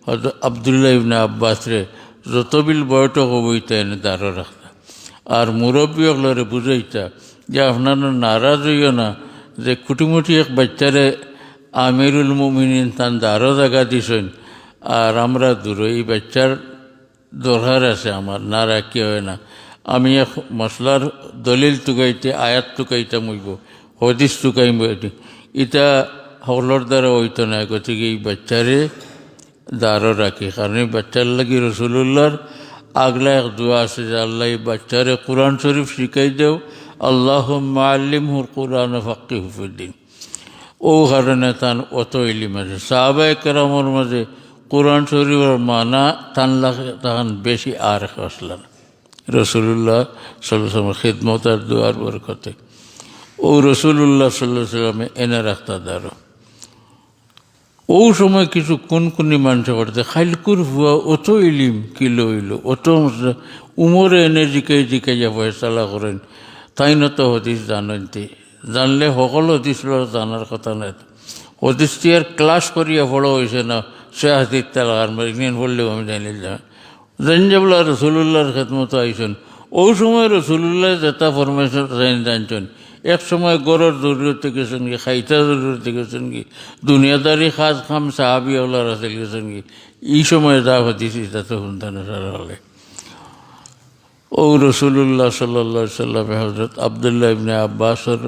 হযরত আব্দুল্লাহ ইবনে আব্বাস রে যত বিল বয়টক হইতা এনে দাঁড়ো রাখতা আর মুরব্বী হলরে বুঝাইতা যে আপনারা নারাজ হইও না যে কুটিমুটি এক বাচ্চারে আমিরুল মুমিনিন তান দাঁড়ো জায়গা দিছেন আর আমরা দূর এই বাচ্চার দরকার আছে আমার না রাখি হয় না আমি এক মশলার দলিল টুকাইতে আয়াত টুকাইতে মইব হদিস টুকাইব এটা হলর দ্বারা হইতো না গতিকে এই বাচ্চারে দাঁড়ো রাখি কারণ এই বাচ্চার লাগি রসুল্লাহর আগলা এক দোয়া আছে যে আল্লাহ এই বাচ্চারে কোরআন শরীফ শিখাই দেও আল্লাহুম্মা আল্লিমহুল কুরআন ফাক্কিহু ফিদ্দিন ও কারণে তান অত ইলিম আছে সাহাবায়ে কেরামের মাঝে কোরআন শরীফের মানা তান লাগে তখন বেশি আর আসলেন রসুল্লাহ সাল্লাল্লাহু আলাইহি ওয়াসাল্লামের খিদমত আর দোয়ার বরকতে ও রসুল্লাহ সাল্লাল্লাহু আলাইহি ওয়াসাল্লামে এনে রাখতা দাঁড়ো ও সময় কিছু কোনকুনি মানুষ করতে খাইলকুর হুয়া অত ইলিম কিলো হইল অত উমরে এনে জিকাইয়া ফয়সালা করেন তাই নত হদিস জানতে জানলে সকল হদিস জানার কথা নাই হদিসটি আর ক্লাস করিয়া পড়া হয়েছে না সে হাতির তালার মারিন পড়লেও আমি জানিলাম জানজাবলা রসুল্লাহর খেদমত আইসেন ও সময় রসুল্লাহ যেটা ফরমেশন জানছেন এক সময় গড়ের জরুরতে গেছেন কি খাইতা জরুরতে গেছেন কি দুনিয়াদারি খাজ খাম সাহাবি ওলার আছে গেছেন কি এই সময় যা হতিস তাতে সন্তান সারা হলে ও রসুল্লাহ সাল্লাল্লাহু আলাইহি সাল্লাম হযরত আব্দুল্লাহ ইবনে আব্বাসর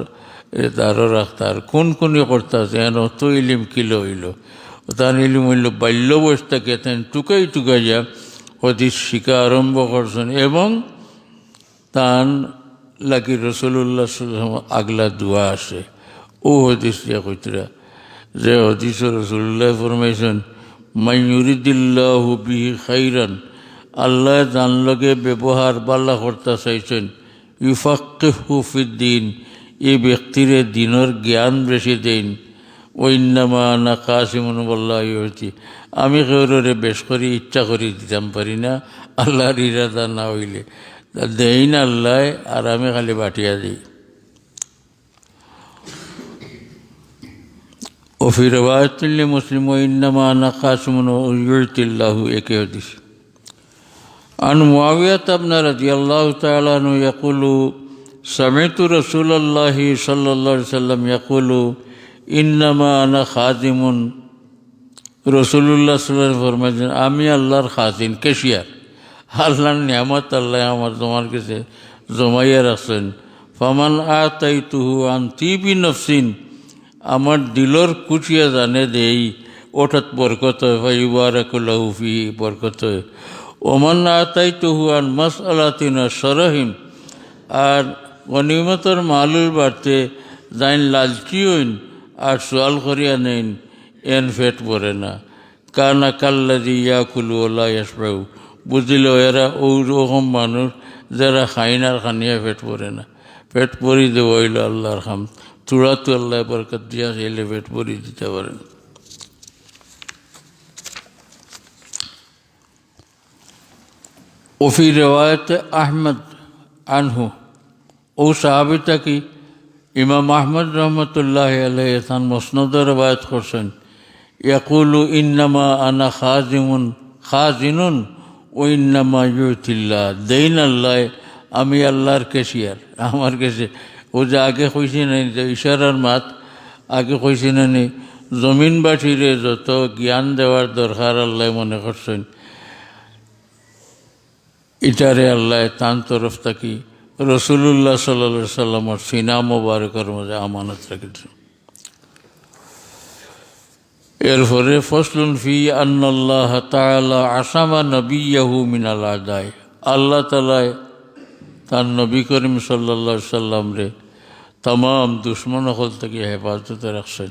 দাঁড়ো রাখতার কোন করতে যেন অত ইলিম কিলো হইল তার ইলিম হইল বাল্য বয়স থেকে তেন টুকাইয়া হদিস শিখা আরম্ভ করছেন এবং তান লাগি রসুল্লাহ সাল্লাল্লাহু আলাইহি আগলা দোয়া আছে ও হদিস দিয়া কইতরা যে হদিস রসুল্লাহ ফরমাইছেন মান ইউরিদিল্লাহু বিহি খাইরান আল্লাহ যান লগে ব্যবহার বাল্লা করতে চাইছেন ইউফাক্কিহু ফিদ্দিন এই ব্যক্তিরে দিনের জ্ঞান বেশি দেন ওইন্নামা আনা কাসিমুন ওয়াল্লাহি হইতি আমি কেউরে বেশ করে ইচ্ছা করি দিতাম পারি না আল্লাহর ইরাদা না হইলে দেই না আল্লাহ আর আমি খালি বাটিয়া দিই وفي رواية لمسلم وإنما أنا قاسم يعطي الله একে হাদিস عن معاوية بن رضي الله تعالى عنه يقول سمعت رسول الله صلى الله عليه وسلم يقول إنما أنا خادم রসুল্লাহ সাল্লাল্লাহু আলাইহি ওয়াসাল্লাম ফরমাইছেন আমি আল্লাহর খাজিন কেশিয়ার আল্লাহর নিয়ামত আল্লাহ আমার তোমার কাছে জমাইয়া রাখছেন ফামান আতাইতুহু আন তিবি নফসিন আমার দিলর কুচিয়া জানে দেই ওঠাত বরকত হয় ফাইবারাকু লাহু ফিহি বরকত হয় ওমান আতাইতুহু আন মাসআলাতিন সরহিন আর গনিমতর মালুল বাড়তে যাইন লালচি হইন আর সোয়াল করিয়া নেন এন ফেট পড়ে না কানা কাল্লাদি ইয়াকুলু ওলা ইয়াসবাউ বুঝিল এরা ওরকম মানুষ যারা খাইন আর খানিয়া পেট পরে না পেট পরি দেব হইল আল্লাহর খাম চূড়া তো আল্লাহ বরকত দিয়া চাইলে পেট পরি দিতে পারেন ওফি রেওয়ায়তে আহমদ আনহু ও সাহাবিটা কি ইমাম আহমদ রহমতুল্লাহ আলাইহি তান মুসনাদে রওয়ায়াত করছেন ইয়াকুলু ইন্নামা আনা খাজিনুন ও ইন্নামা ইউতিল্লাহ দেইন আল্লাহ আমি আল্লাহর কেশিয়ার আমার কাছে ও যে আগে কইছি না যে ইশারার মাত আগে কইছি না নি জমিন বাঠিরে যত জ্ঞান দেওয়ার দরকার আল্লাহ মনে করছেন ইটারে আল্লাহ তান তরফ থাকি রসুল্লাহ সাল্লাল্লাহু আলাইহি সাল্লামের সিনা মোবারকের মধ্যে আমানত রেখেছেন এরপরে ফসলুন ফি আন্নাল্লাহ তাআলা আসামা নবিয়াহু মিনাল আদাই আল্লাহ তাআলা তার নবী করিম সাল্লাল্লাহু আলাইহি সাল্লাম রে तमाम दुश्मन हल থেকে হেফাজতে রাখছেন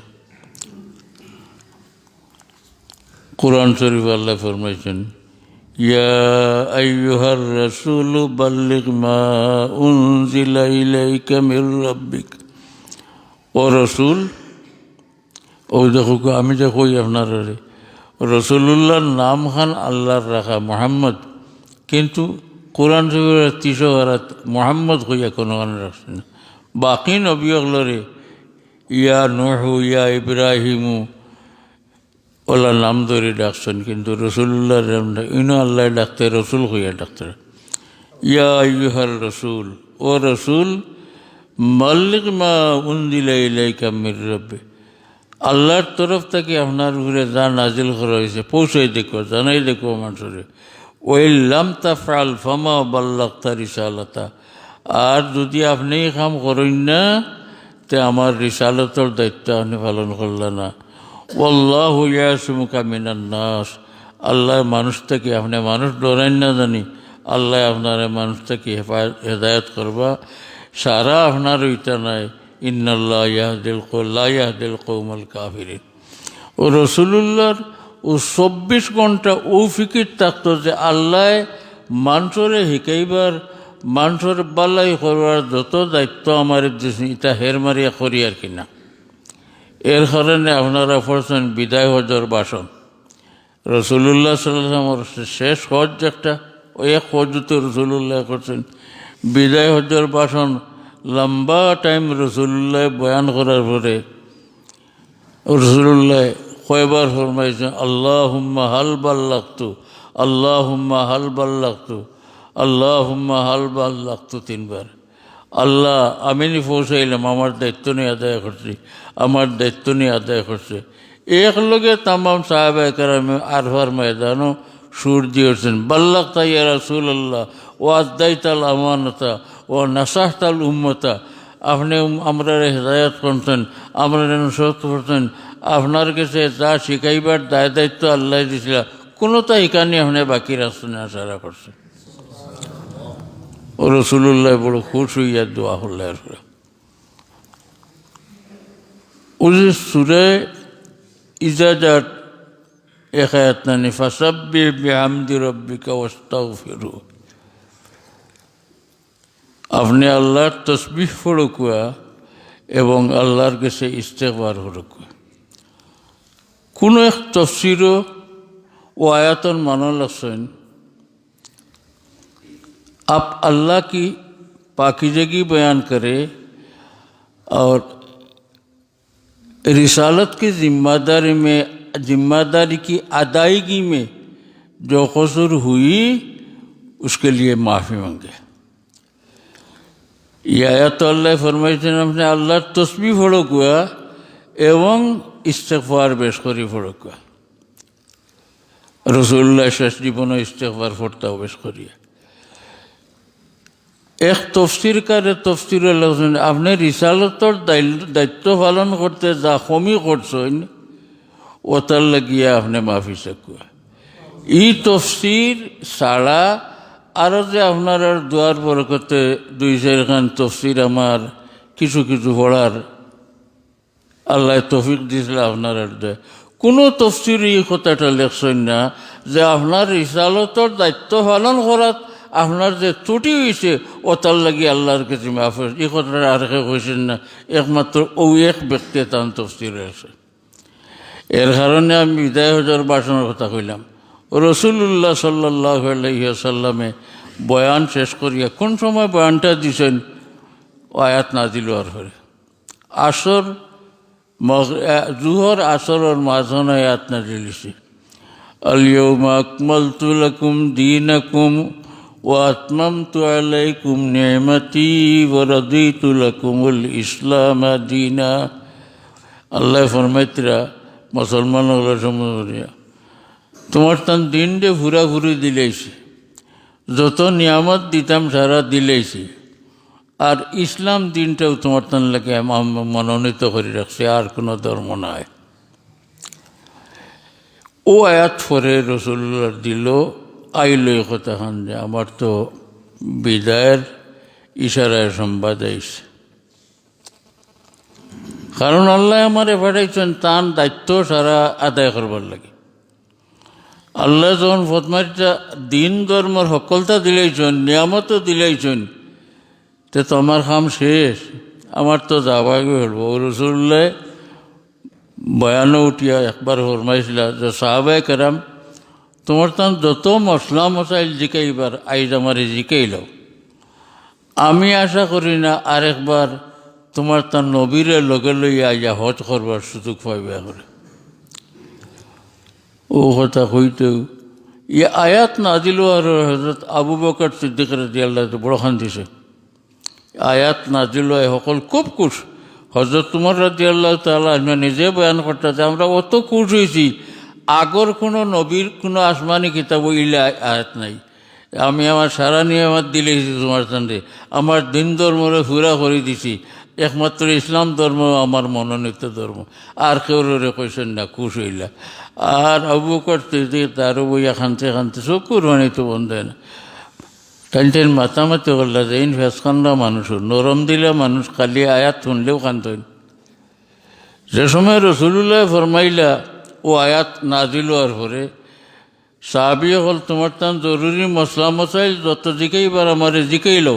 কুরআন শরীফ আল্লাহ ফরমাইছেন ইয়া আইয়ুহার রাসূল বাল্লিগ মা উনজিলা ইলাইকা মির রাব্বিক ও রাসূল ও দেখো আমি যে কই আপনার রসুল্লাহর নাম খান আল্লাহর রাখা মোহাম্মদ কিন্তু কোরআন শরীফের ৩০০ মোহাম্মদ কইয়া কোনো গান রাখছে না বাকি নবী অগলরে ইয়া নূহু ইয়া ইব্রাহিমু ওলা নাম ধরে ডাকছেন, কিন্তু রসুল্লাহর ইনো আল্লাহ ডাকতে রসুল হইয়া ডাকতে। ইয়া আইয়ুহার রসুল, ও রসুল, মাল্লিক মা উনজিলা ইলাইকা মির রাব্বি, আল্লাহর তরফ থেকে আপনার উপরে যা নাজিল করা হয়েছে পৌঁছাই দেখো, জানাই দেখো মানুষরে। ওই লাম তাফআল ফামা বাল্লাগতা রিসালাতা, আর যদি আপনি কাম করেন না তে আমার রিসালতর দায়িত্ব আপনি পালন করলেন না। ওয়াল্লাহু ইয়াসিমুকা মিনান নাস, আল্লাহ মানুষ থেকে, আপনি মানুষ ডরাইন না জানি, আল্লাহ আপনার মানুষ থেকে হেদায়ত করবা, সারা আপনার ওইটা নাই। ইন্নাল্লাহ লা ইয়াহদিল কওমাল কাফিরিন। ও রসুলুল্লাহর ও 24 ঘন্টা ও ফিকির থাকতো যে আল্লাহ মানুষরে শিকাইবার, মানুষের বালাই করবার যত দায়িত্ব আমার দিয়েছেন, এটা হের মারিয়া করি আর কিনা। এর কারণে আপনারা পড়ছেন বিদায় হজর ভাষণ। রসুল্লাহ সাল্লাল্লাহু শেষ হজ একটা, ওই এক হজ তো রসুল্লাহ করছেন। বিদায় হজর ভাষণ লম্বা টাইম রসুল্লাহ বয়ান করার পরে রসুল্লাহ কয়বার ফরমাইছেন, আল্লাহুম্মা হাল বাল্লাগতু, আল্লাহুম্মা হাল বাল্লাগতু, আল্লাহুম্মা হাল বাল্লাগতু 3 বার। আল্লাহ আমি নি পৌঁছাইলাম, আমার দায়িত্ব নিয়ে আদায় করছি, আমার দায়িত্ব নিয়ে আদায় করছে। এক লগে তামাম সাহাবায়ে কেরাম আরফার ময়দানও সুর দিয়েছেন, বাল্লাগতা ইয়া রাসূলুল্লাহ ওয়া আদাইতাল আমানাতা ওয়া নাসাহতাল উম্মতা, আপনি আমরা হেদায়ত করছেন, আমরা নসরত করছেন, আপনার কাছে যা শিখাইবার দায়িত্ব আল্লাহ দিয়েছিল কোনোটা এখানে আপনি বাকি রাখছেন, আশারা করছেন। ও রসুল্লাহ বড় খুশ হইয়া দোয়া হল্লার করে। ও যে সুরে ইজাজাত একায়াত নানি, ফাসাব্বিহ বিহামদি রাব্বিকা ওয়াস্তাগফিরু, আপনি আল্লাহর তসবিহ পড়ুকা এবং আল্লাহর কাছে ইস্তেগফার করুকা। কোনো এক তফসিরও ও আয়াতন মানা লাগছেন, आप अल्लाह की पाकीज़गी बयान करें और रिसालत की ज़िम्मेदारी की अदायगी में जो कसूर हुई उसके लिए माफ़ी मांगे। ये आयत अल्लाह फरमाइছেন আপনি আল্লাহর তসবিহ পড়ুকা এবং ইস্তেগফার বেশ করে পড়ুকা। রাসূলুল্লাহ শেষ জীবনে ইস্তেগফার পড়তাও বেশ করিয়া। এক তফসিরকারে তফসির লাগছেন, আপনি রিসালতর দায়িত্ব পালন করতে যা কমি করছেন ওটার লাগিয়া আপনি মাফি চাকুয়া। এই তফসির ছাড়া আরও যে আপনার আর দোয়ার বরকতে 2-4 খান তফসির আমার কিছু কিছু পড়ার আল্লাহ তৌফিক দিয়েছিল আপনার আর দেয়, কোনো তফসির এই কথাটা লেখছেন না যে আপনার রিসালতর দায়িত্ব পালন করার আপনার যে ত্রুটি হয়েছে ওটার লাগি আল্লাহর কাছে মাফ হয়েছে, এই কথাটা আর কেউ কইছেন না, একমাত্র ও এক ব্যক্তি তান তফসির হয়েছে। এর কারণে আমি বিদায় হজর ভাষণের কথা কইলাম। রসুল্লাহ সাল্লাল্লাহু আলাইহি ওয়াসাল্লামে বয়ান শেষ করিয়া কোন সময় বয়ানটা দিছেন, আয়াত নাজিল হওয়ার পরে আসর জুহর আসরের মাঝখানে আয়াত নাজিল হইছে, আল ইয়াউমা আকমালতু লাকুম দীনাকুম ওয়া আতমামতু আলাইকুম নি'মাতি ওয়া রাদিতু লাকুমুল ইসলাম দীনা। আল্লাহ ফরমাইতরা মুসলমানরা সমরিয়া তোমার তান দিন দে ঘুরাঘুরি দিলেইছি, যত নিয়ামত দিতাম সারা দিলেইছি, আর ইসলাম দিনটাও তোমার তান লাগে মনোনীত করে রাখছে, আর কোনো ধর্ম নাই। ও আয়াত পরে রসুল্লাহ দিল আইল কথা খান যে আমার তো বিদায়ের ইশারায় সংবাদ আইছে, কারণ আল্লাহ আমারে পাঠাইছেন তার দায়িত্ব সারা আদায় করবার লাগে। আল্লাহ যখন ফতমারিটা দিন ধর্মর সকলতা দিলেইছেন, নিয়ামতও দিলেইছেন, তে তো আমার কাম শেষ, আমার তো যাবাই হলব। রসুল্লাহ বয়ানও উঠিয়া একবার ফরমাইছিল যে সাহাবায়ে কেরাম তোমার তান যত মশলা মশাইল জিকাইবার আইজ আমারে জিকাইল, আমি আশা করি না আরেকবার তোমার তার নবীরে লগে লইয়া আইয়া হজ করবার সুযোগ পাইবে করে। ও কথা হইতেও ই আয়াত নাজিল আর হজরত আবু বকর সিদ্দিক রাদিয়াল্লাহু বড় খান দিছে আয়াত নাজিল সকল খুব খুশ হজরত উমর রাদিয়াল্লাহু তাআলা নিজে বয়ান করতে আমরা অত খুশ হয়েছি আগর কোনো নবীর কোনো আসমানি কিতাব ইলা আয়াত নাই আমি আমার সারা নিয়ে আমার দিলে তোমার সঙ্গে আমার দিন ধর্মরে পুরা করে দিছি একমাত্র ইসলাম ধর্ম আমার মনোনীত ধর্ম আর কেউ কইছেন না খুশ হইলা আর আবু বকর সিদ্দিক তারও বইয়া খানতে চকুর তো বন্ধ হয় না টাইন মাতামাতি করলা যে ইন ফেসকান্ডা মানুষ নরম দিলে মানুষ খালি আয়াত শুনলেও কান্দন যে সময় রসুল্লাহ ফরমাইলা ও আয়াত নাজিল হওয়ার পরে সাহাবি হল তোমার তান জরুরি মশলা মশাইল যত জিকাইবার আমারে জিকাইল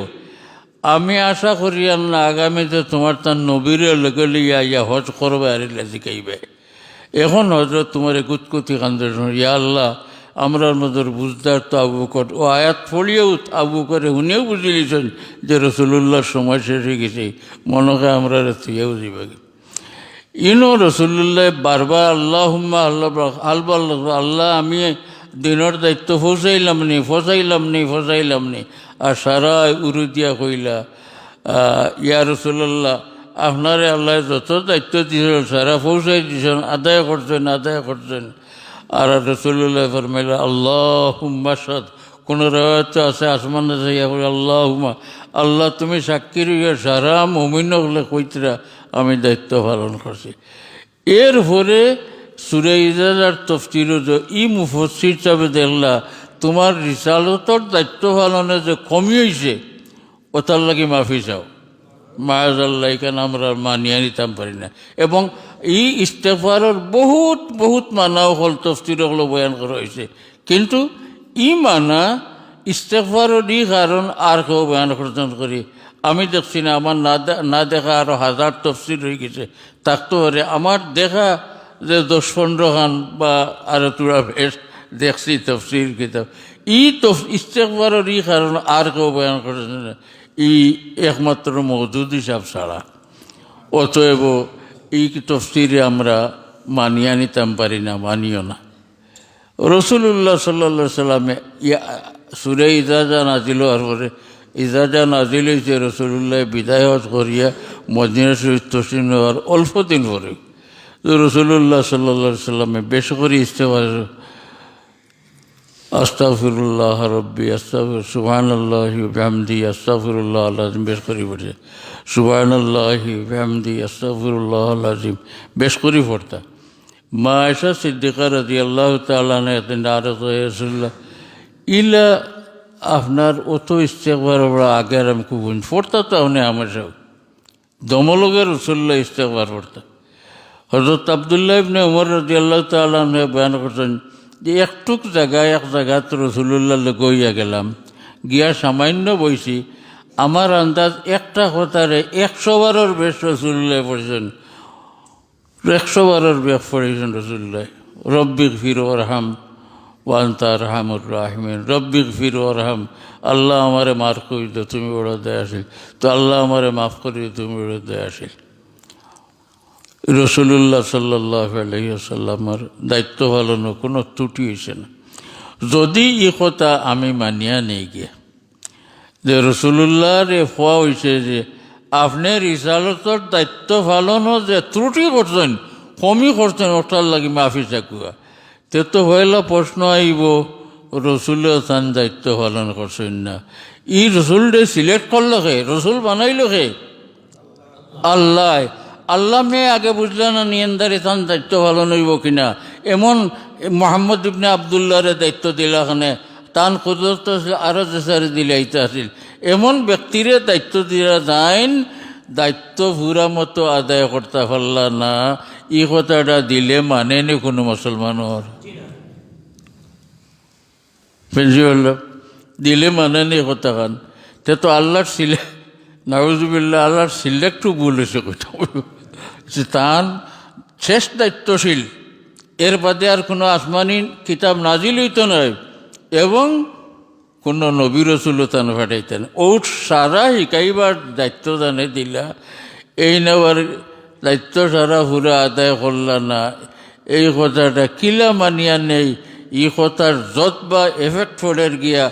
আমি আশা করি না আগামীতে তোমার তার নবীরে লগে লিয়া ইয়া হজ করবে আর জিকাইবে এখন হজরত তোমার কুতকুতি কান্দে ইয়া আল্লাহ আমরার মধ্যে বুঝদার তো আবু বকর ও আয়াত পড়িয়েও আবু বকরে শুনেও বুঝে লিছেন যে রসুল্লাহর সময় শেষ হয়ে গেছে মনকে আমরা তুইয়াও যাবে ইনো রসুল্লাহ বারবার আল্লাহুম্মা আল্লাহ আমি দিনের দায়িত্ব ফসাইলাম নি আর সারা উরুদিয়া কইলা ইয়া রসুল্লাহ আপনারে আল্লাহ যত দায়িত্ব দিয়েছেন সারা পৌঁছাই দিয়েছেন আদায় করছেন আর রসুল্লাহ ফরমাইলা আল্লাহুম্মা শাদ কোনো রেওয়ায়তে আছে আসমানে যাইয়া বলে আল্লাহুম্মা আল্লাহ তুমি সাক্ষী রইয়া সারা মুমিন হলে কইতরা আমি দায়িত্ব পালন করছি এরপরে সূরা ইজাজার তফসিরও যে ই মুফসির হিসাবে দেখলা তোমার রিসালতর দায়িত্ব পালনে যে কমি হয়েছে ওটার লাগে মাফি চাও মায়াজাল্লাহ এখানে আমরা মানিয়ে নিতাম পারি না এবং এই ইস্তেগফারের বহুত মানাও হল তফসির হলো বয়ান করা হয়েছে কিন্তু ই মানা ইস্তেগফারের কারণ আর কেউ বয়ান করতেন করি আমি দেখছি না আমার না দেখা আরও হাজার তফসির হয়ে গেছে থাকতে পারে আমার দেখা যে 10-15 খান বা আরও তোরা বেশ দেখছি তফসির কিতাব ইস্তেগফারের কারণ আর কেউ বয়ান করতেন না একমাত্র মওজুদ হিসাব ছাড়া অতএব এই তফসিরে আমরা মানিয়ে নিতাম পারি না মানিও না রসুল্লাহ সাল্লা সাল্লামে সূরা ইজাজা নাজিল হওয়ার পরে ইজাজা নাজিল হয়েছে রসুল্লাহ বিদায় হজ করিয়া মদিনা শরীফ তসলিম হওয়ার অল্প দিন পরে রসুল্লাহ সাল্লা সাল্লামে বেশ করে ইস্তেগফার আস্তাগফিরুল্লাহ রব্বি সুবহানাল্লাহি ওয়া বিহামদিহি আস্তাগফিরুল্লাহল আযীম বেশ করে পড়ে সুবহানাল্লাহি ওয়া বিহামদিহি আস্তাগফিরুল্লাহল আযীম বেশ করে পড়তা মা আয়েশা সিদ্দিকা রাদিয়াল্লাহু তাআলা আনহা রাসূলুল্লাহ ইলা আপনার অত ইস্তেগফার আগে আমি খুব পড়তা তো আপনি আমার সব দমলগের রাসূলুল্লাহ ইস্তেগফার পড়তা হযরত আব্দুল্লাহ ইবনে উমর রাদিয়াল্লাহু তাআলা আনহু বয়ান করছেন যে এক জায়গাত রসুল্লাহ গইয়া গেলাম গিয়া সামান্য বইছি আমার আন্দাজ একটা কথারে 100 বারের বেশ রসুল্লাহ পড়েছেন 100 বারের বেশ পড়েছেন রসুল্লাহ রব্বিক ফির ওরহাম ওয়ান্তা রহমুর রাহিমিন রব্বিক ফির ওরহাম আল্লাহ আমারে মাফ করি দে তুমি বড় দয়াশীল তো আল্লাহ আমারে মাফ করি তুমি বড় দয়াশীল রসুল্লাহ সাল্লাল্লাহু আলাইহি ওয়াসাল্লামের দায়িত্ব পালনের কোনো ত্রুটি হয়েছে না যদি এই কথা আমি মানিয়া নেই গিয়া যে রসুল্লাহর হওয়া হয়েছে যে আপনি রিসালতর দায়িত্ব পালনও যে ত্রুটি করছেন কমি করছেন ওটার লাগে মাফি চাকুয়া তে তো হইলে প্রশ্ন আইব রসুলেও তান দায়িত্ব পালন করছেন না ই রসুলরে সিলেক্ট করল কে রসুল বানাইল কে আল্লাহ মেয়ে আগে বুঝলে না নিয়ন্দারে তান দায়িত্ব পালন হইব কিনা এমন মোহাম্মদ ইবনে আবদুল্লাহরে দায়িত্ব দিলাখানে তান কুদরত আরও দেশারে দিলাইতে আসিল এমন ব্যক্তিরে দায়িত্ব দিয়া যাইন দায়িত্ব পুরা মতো আদায় করতে পারলা না এই কথাটা দিলে মানে নি কোনো মুসলমানের দিলে মানে নি কথা খান তে তো আল্লাহর নাউজুবিল্লাহ আল্লাহর সিলেক্টও ভুল হয়েছে কথা তান শেষ দায়িত্বশীল এর বাদে আর কোনো আসমানি কিতাব নাজিল হইতো নয় এবং কোনো নবী রসুলও তান পাঠাইতেন ও সারা শিকাইবার দায়িত্ব জানে দিলা এই নেওয়ার দায়িত্ব সারা পুরা আদায় করলা না এই কথাটা কিলা মানিয়া নেই, এই কথার যত বা এফেক্ট ফোড়ের গিয়া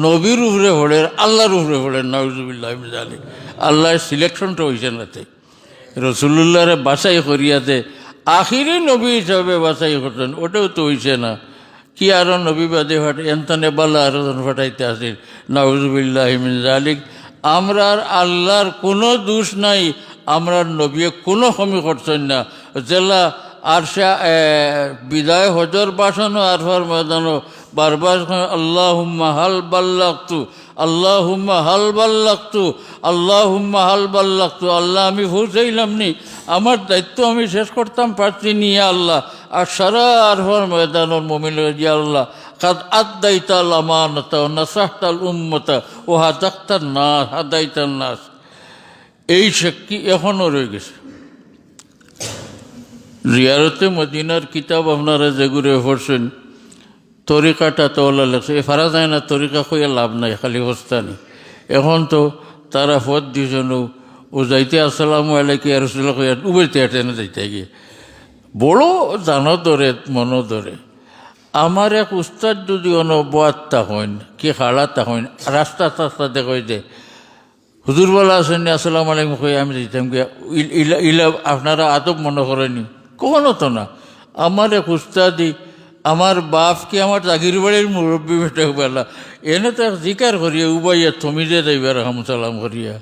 নবীর উপরে ফোড়ের, আল্লাহর উপরে ফোড়ের, নাউজুবিল্লাহ মিন যালিক। আল্লাহর সিলেকশনটা হয়েছে নাতে, রসুল্লাহরে বাছাই করিয়াতে আখিরি নবী হিসাবে বাছাই করতেন, ওটাও তো হয়েছে না। কি আরও নবী বাদে এনতানে বাল্লা আরো ফাটাইতে আসিল, নাউজুবিল্লাহ মিন যালিক। আমরা আল্লাহর কোনো দোষ নাই, আমরা নবী কোনো কমি করছেন না। জেলা আর সে বিদায় হজর বাসন আরফার ময়দানও বারবার আল্লাহুম্মা হাল বাল্লাগতু, আল্লাহুম্মা হাল বাল্লাগতু, আল্লাহুম্মা হাল বাল্লাগতু। আল্লাহ আমি পৌঁছাইলাম নি, আমার দায়িত্ব আমি শেষ করতাম পারছি নিয়ে আল্লাহ। আর সারা আরফার ময়দানের মুমিনের যে আল্লাহ কাদ আদাইতাল আমানাতা ওয়া নাসাহতাল উম্মতা ও হাদাক্তান নাস, হাদাইতান নাস, এই সাক্ষী এখনও রয়ে গেছে। জিয়ারতে মদিনার কিতাব আপনারা যেগুলো পড়ছেন, তরিকাটা তো ওলা লেখছে, এ ফারা যায় না তরিকা কইয়া লাভ নাই, খালি হস্তানি। এখন তো তারা ফত দিয়েছেন ও যাইতে আসসালামু আলাইকুম ইয়া রাসূলুল্লাহ কইয়া উবেরতে আটেনে যাইতে গিয়ে বড় জানো ধরে মনো ধরে। আমার এক উস্তাদ যদি অনবাত্তা হইন কি খাড়াতা হইন, রাস্তা টাস্তা দেখে যে হুজুর বলা আসেন আসসালামু আলাইকুম কই আমি দিতাম গিয়া, ইলা আপনারা আদব মনে করেনি? কখনো তো না। আমার এক উস্তাদি, আমার বাপ কি আমার জাগির বাড়ির মুরব্বী বেটা বেলা এনে তো জিকার করিয়া উবাইয়া থমিজে যাইবার হামসালাম করিয়া।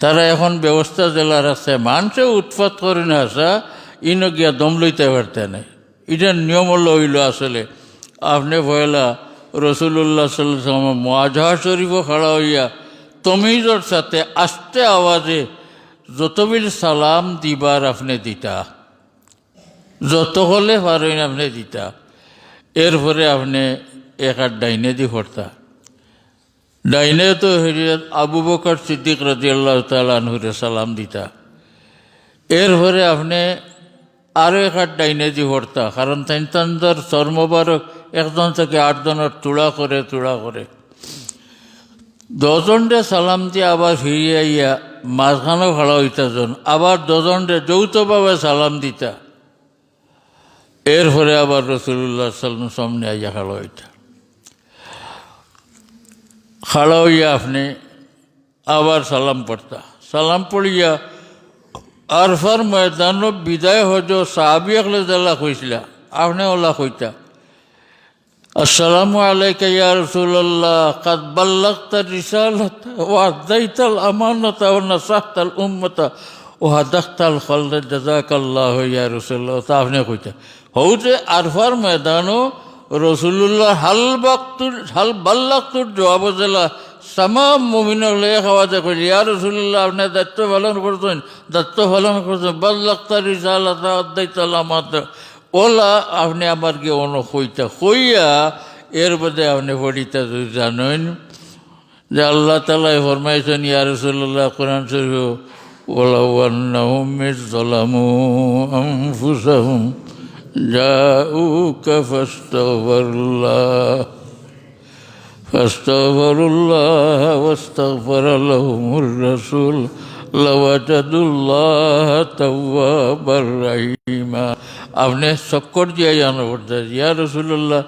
তারা এখন ব্যবস্থা জেলার আছে, মানুষে উৎপাত করে না আসা ইনো গিয়া দম লইতে পারতে নাই। এটার নিয়ম হইল আসলে আপনি পয়লা রসুল্লাহ সাল্লাল্লাহু মুআজা শরীফও খাড়া হইয়া তমিজর সাথে আস্তে আওয়াজে যতবিল সালাম দিবার আপনি দিতা, যত হলে পারেন আপনি দিতা। এরপরে আপনি এক আর ডাইনে দি পড়তা। ডাইনে তো হরিয়ত আবু বকর সিদ্দিক রাদিয়াল্লাহু তাআলা আনহুরে সালাম দিতা। এরপরে আপনি আরও এক আর ডাইনে দি পড়তা, কারণ তাইনতানদার চর্মবারক একজন থেকে 8 জনের তুড়া করে 10 জনরে সালাম দিয়ে আবার ফিরিয়ে আইয়া মাঝখানেও ভাড়া হইতাজন, আবার 10 জনরে যৌথভাবে সালাম দিতা। এরপরে আবার রসুল্লাহ সাল্লাম সামনে আইয়া খাড়া হইতা। খাড়া হইয়া আপনি আবার সালাম পড়তা। সালাম পড়িয়া আরফার ময়দান বিদায় হজ সাহাবী আকলে জাল্লা কইছিলা, আপনি ওলা কইতা আসসালামু আলাইকা ইয়া রাসূলুল্লাহ কাদ বাল্লাগতা রিসালাতা ওয়া আদাইতাল আমানাতা ওয়া নাসাহতাল উম্মাতা ওয়া হাদাক্তাল খালকা জাযাকাল্লাহু ইয়া রাসূলুল্লাহ। তা আপনি কইতা হউতে আরফার ময়দানও রসুল্লাহ হাল বাল্লাগতুর জবাব জেলা তামাম মুমিনের লেখা খাওয়াতে কই ইয়া রাসূলুল্লাহ আপনি দায়িত্ব পালন করছেন, বাল্লাগতা রিসালাতা ওয়া আদাইতাল আমানাতা ওলা আপনি আমার কি অন কইতা কইয়া এর বাদে আপনি পড়িতা জানেন যে আল্লাহ তাআলা ফরমাইছেন ইয়া রাসূলুল্লাহ কোরআন শরীফ ওয়ালাউ আন্নাহুম ইয যালামু আনফুসাহুম জাউকা ফাস্তাগফিরুল্লাহ ওয়াস্তাগফারা লাহুমুর রাসূল লাওয়াজাদুল্লাহ তাওয়াবার রাহিমা। আপনি চক্কর দিয়ে জানা পড়তে ইয়া রাসূলুল্লাহ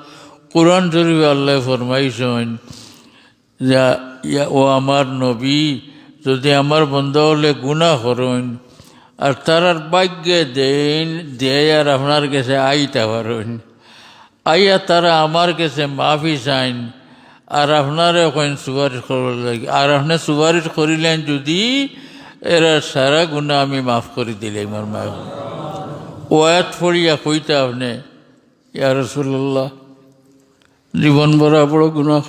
কোরআন শরীফে আল্লাহ ফরমাইছেন যে ও আমার নবী যদি আমার বন্ধ হলে গুনাহ করেন আর তারার ভাগ্যে দেন দেয় আর আপনার কাছে আইতে পারেন, আইয়া তারা আমার কাছে মাফি চাইন আর আপনারে ওখানে সুপারিশ করবার লাগে, আর আপনি সুপারিশ করিলেন যদি এরা সারা গুণা আমি মাফ করে দিলে আমার মা ওয়াত পড়িয়া কইতে আপনি ইয়া রাসূলুল্লাহ জীবন ভরা বড় গুনাহ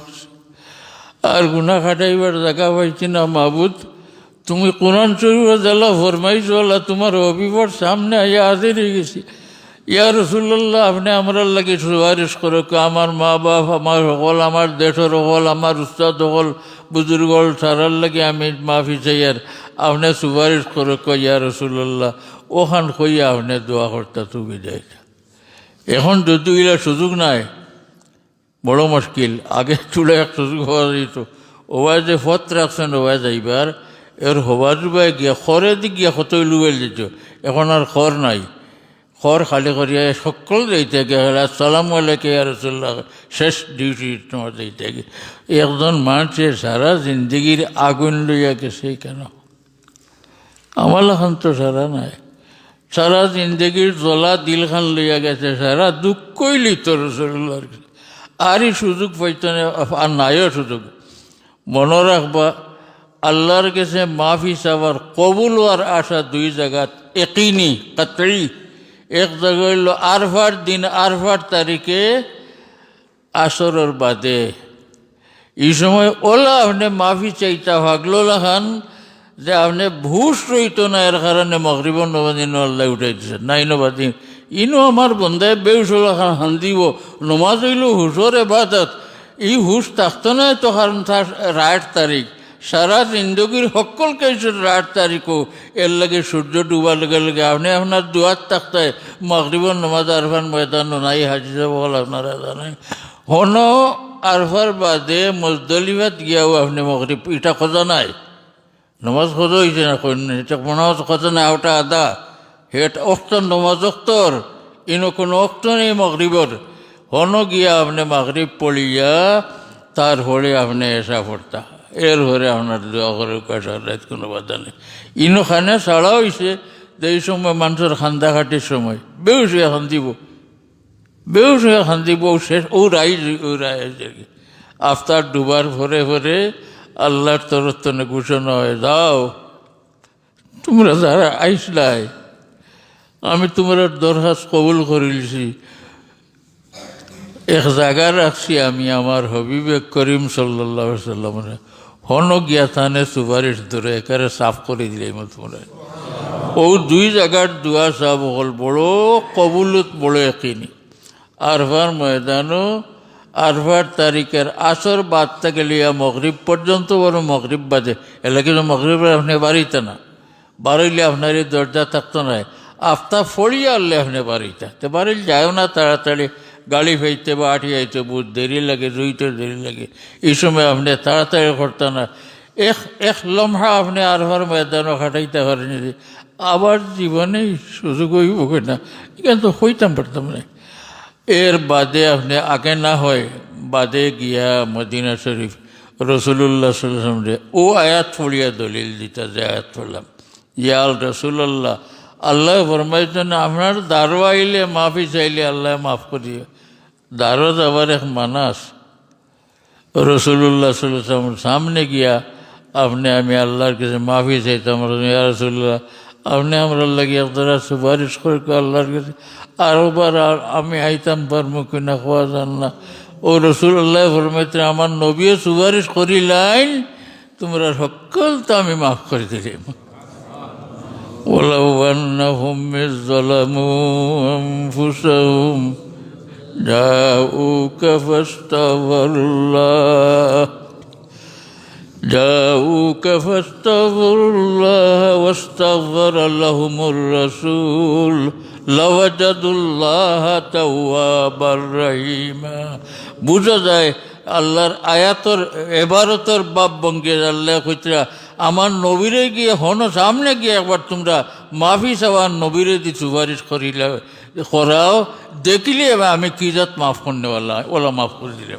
আর গুনাহ খাটাইবার জায়গা পাইছি না মাবুদ, তুমি কোরআন শরীফে জ্বালা ফরমাইছো আল্লাহ তোমার অভিবর সামনে আইয়া হাজির হয়ে গেছি। ইয়া রাসূলুল্লাহ আপনি আমরা লাগে সুপারিশ করো, আমার মা বাপ আমার সকল আমার দেশের সকল আমার উস্তাদ সকল বুজুর্গ সারার লাগে আমি মাফি চাই আর আপনি সুপারিশ করো ইয়া রাসূলুল্লাহ। ওখান কইয়া আপনি দোয়া করতা তুমি যাইতা। এখন যদি এগুলা সুযোগ নাই বড় মুশকিল, আগে চুলে এক সুযোগ হওয়া যেত, ওবাই যে ফত রাখছেন ওবাই যাইবার এর হবার ডুবাই গিয়া খরে দিক গিয়া কতই লুবেল যেত, এখন আর খর নাই, খর খালি করিয়া সকল যাইতে গেলে আসসালামু আলাইকুম ইয়া রাসূলুল্লাহ শেষ ডিউটি তোমার যাইতে গে একজন মানুষের সারা জিন্দগির আগুন লইয়া গেছে কেন? আমার এখন তো সারা নাই, সারা জিন্দগির জ্বলা দিলখান লইয়া গেছে, সারা দুঃখই লিত রাসূলুল্লাহর কাছে। আরই সুযোগ পাইত না, আর নাইও সুযোগ। মনে রাখবা আল্লাহর কাছে মাফি চাওয়ার কবুল হওয়ার আশা দুই জায়গাত একিনি কাতই। এক জায়গা হইল আরফার দিন, আরফার তারিখে আসরের বাদে। এই সময় ওলা আপনি মাফি চাইতা ভাগলোলা খান যে আপনি ভুষ রইত না, এর কারণে মগরিবর নবাদিন আল্লাহ উঠাই দিছে নাই নবাদিন। ইনো আমার বন্ধায় বেউসলা খান হান্দিব নমাজ হইল হুশর এবাদত। এই হুশ থাকতো না তো, কারণ তার 8 তারিখ সারা জিন্দগির সকল কিছু 8 তারিখও এর লাগে সূর্য ডুবার লগে লগে আপনি আপনার দুয়ার থাকতে মগরিবর নমাজ আরফান ময়দান নাই হাজি যাব আপনারা জানেন। হন আরফার বাদে মুজদলিফাত গিয়াও আপনি মগরিব এটা খোঁজা নাই, নমাজ খোঁজা হয়েছে না, এটা নমাজ খোঁজা নাই, ওটা আদা হেট অক্তর নমাজ অক্তর ইনো কোনো অক্ত নেই মগরিবর। হন গিয়া আপনি মগরিব পড়িয়া তারপরে আপনি এসা পড়তা, এর ঘরে আপনার দোয়া করে কাটার রাত কোনো বাধা নেই। ইনো খানে ছাড়া হয়েছে যে এই সময় মানুষের খান্দাখাটির সময় বেউস হয়ে খান্দিব, বেউস হয়ে খান্দিব শেষ ও রাই আফতার ডুবার ভরে ভরে আল্লাহর তরফ থেকে ঘোষণা হয়ে যাও, তোমরা যারা আইসলাই আমি তোমরা দরখাস্ত কবুল করিলছি। এক জায়গা রাখছি আমি আমার হবিবে করিম সাল্লাল্লাহু আলাইহি সাল্লামের, হন গিয়া থানে সুপারিশ ধরে একারে সাফ করে দিলে তোমরা। ও দুই জায়গার দোয়া সাফ হল বড় কবুলত, বড় একিনি। আরফার ময়দানও আরফার তারিখের আসর বাদ থেকে লিয়া মগরিব পর্যন্ত, বড় মগরিব বাদে এলে কিন্তু মগরিব আপনি বাড়িতে না, বাড়িলে আপনার এই দরজা থাকতো না। আফতা ফড়িয়া আনলে আপনি বাড়িতে তো বাড়িল যায়ও না তাড়াতাড়ি, গাড়ি ফেলতে বা আটি আইতে বহুত দেরি লাগে, রুইতে দেরি লাগে। এই সময় আপনি তাড়াতাড়ি করতে না, এক লম্হা আপনি আরফার ময়দানও খাটাইতে পারেন, আবার জীবনে সুযোগ হইব না, কিন্তু হইতাম পারতাম না। এর বাদে আপনি আগে না হয় বাদে গিয়া মদিনা শরীফ রসুল্লাহ সাল্লাল্লাহু আলাইহি ও আয়াত পড়িয়া দলিল দিতা, যে আয়াত পড়লাম ইয়াল রসুল্লাহ আল্লাহ ফরমাইছেন আপনার দারো আইলে মাফি চাইলে আল্লাহ মাফ করিও। দারো যাবার এক মানাস রসুল্লাহ সাল্লাল্লাহু আলাইহি ওয়াসাল্লাম সামনে গিয়া আপনি আমি আল্লাহর কাছে মাফি চাইতাম, ইয়া রাসূলুল্লাহ আপনি আমরা লাগে আপনারা সুপারিশ করে আল্লাহর কাছে আরোবার আমি আইতাম পারবো কিনা খোয়া জান না। ও রসুল্লাহ ফরমাইতেন আমার নবীও সুপারিশ করিলাইন, তোমরা সকল তো আমি মাফ করে দিলাম। ওয়ালাউ আন্নাহুম যালামু আনফুসাহুম জাউকা ফাস্তাগফিরুল্লাহ ওয়াস্তাগফার লাহুমুর রাসূল লাওয়াজাদুল্লাহ তাওয়াবার রহিমা। বুঝা যায় আল্লাহর আয়াতর এবারতর বাপ বঙ্গে আল্লাহ কইতরা আমার নবীরে গিয়ে হন সামনে গিয়ে একবার তোমরা মাফি চাওয়ার নবীরে দি সুপারিশ করিলে করাও, দেখিলে আমি কি জাত মাফ করনেওয়ালা ওলা মাফ করে দিলে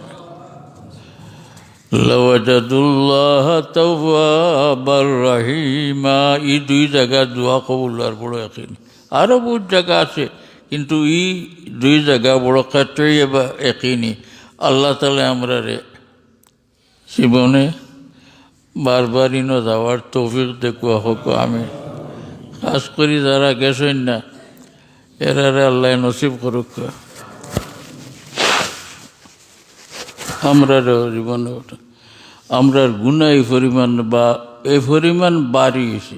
লাওয়াজাদুল্লাহ তাওয়াবার রহিমা। এই দুই জায়গা দোয়া কবুলার বড় একদিন, আরও বহুত জায়গা আছে কিন্তু এই দুই জায়গা বড় ক্ষেত্রেই বা একইনি। আল্লাহ তাআলা আমরা রে জীবনে বারবার ইনো যাওয়ার তৌফিক দেখুয়া হোক। আমি খাস করি যারা গেছেন না এরারে আল্লাহ নসিব করুক। আমরারও জীবনে আমরার গুণা এই পরিমাণ বা এই পরিমাণ বাড়িয়েছে,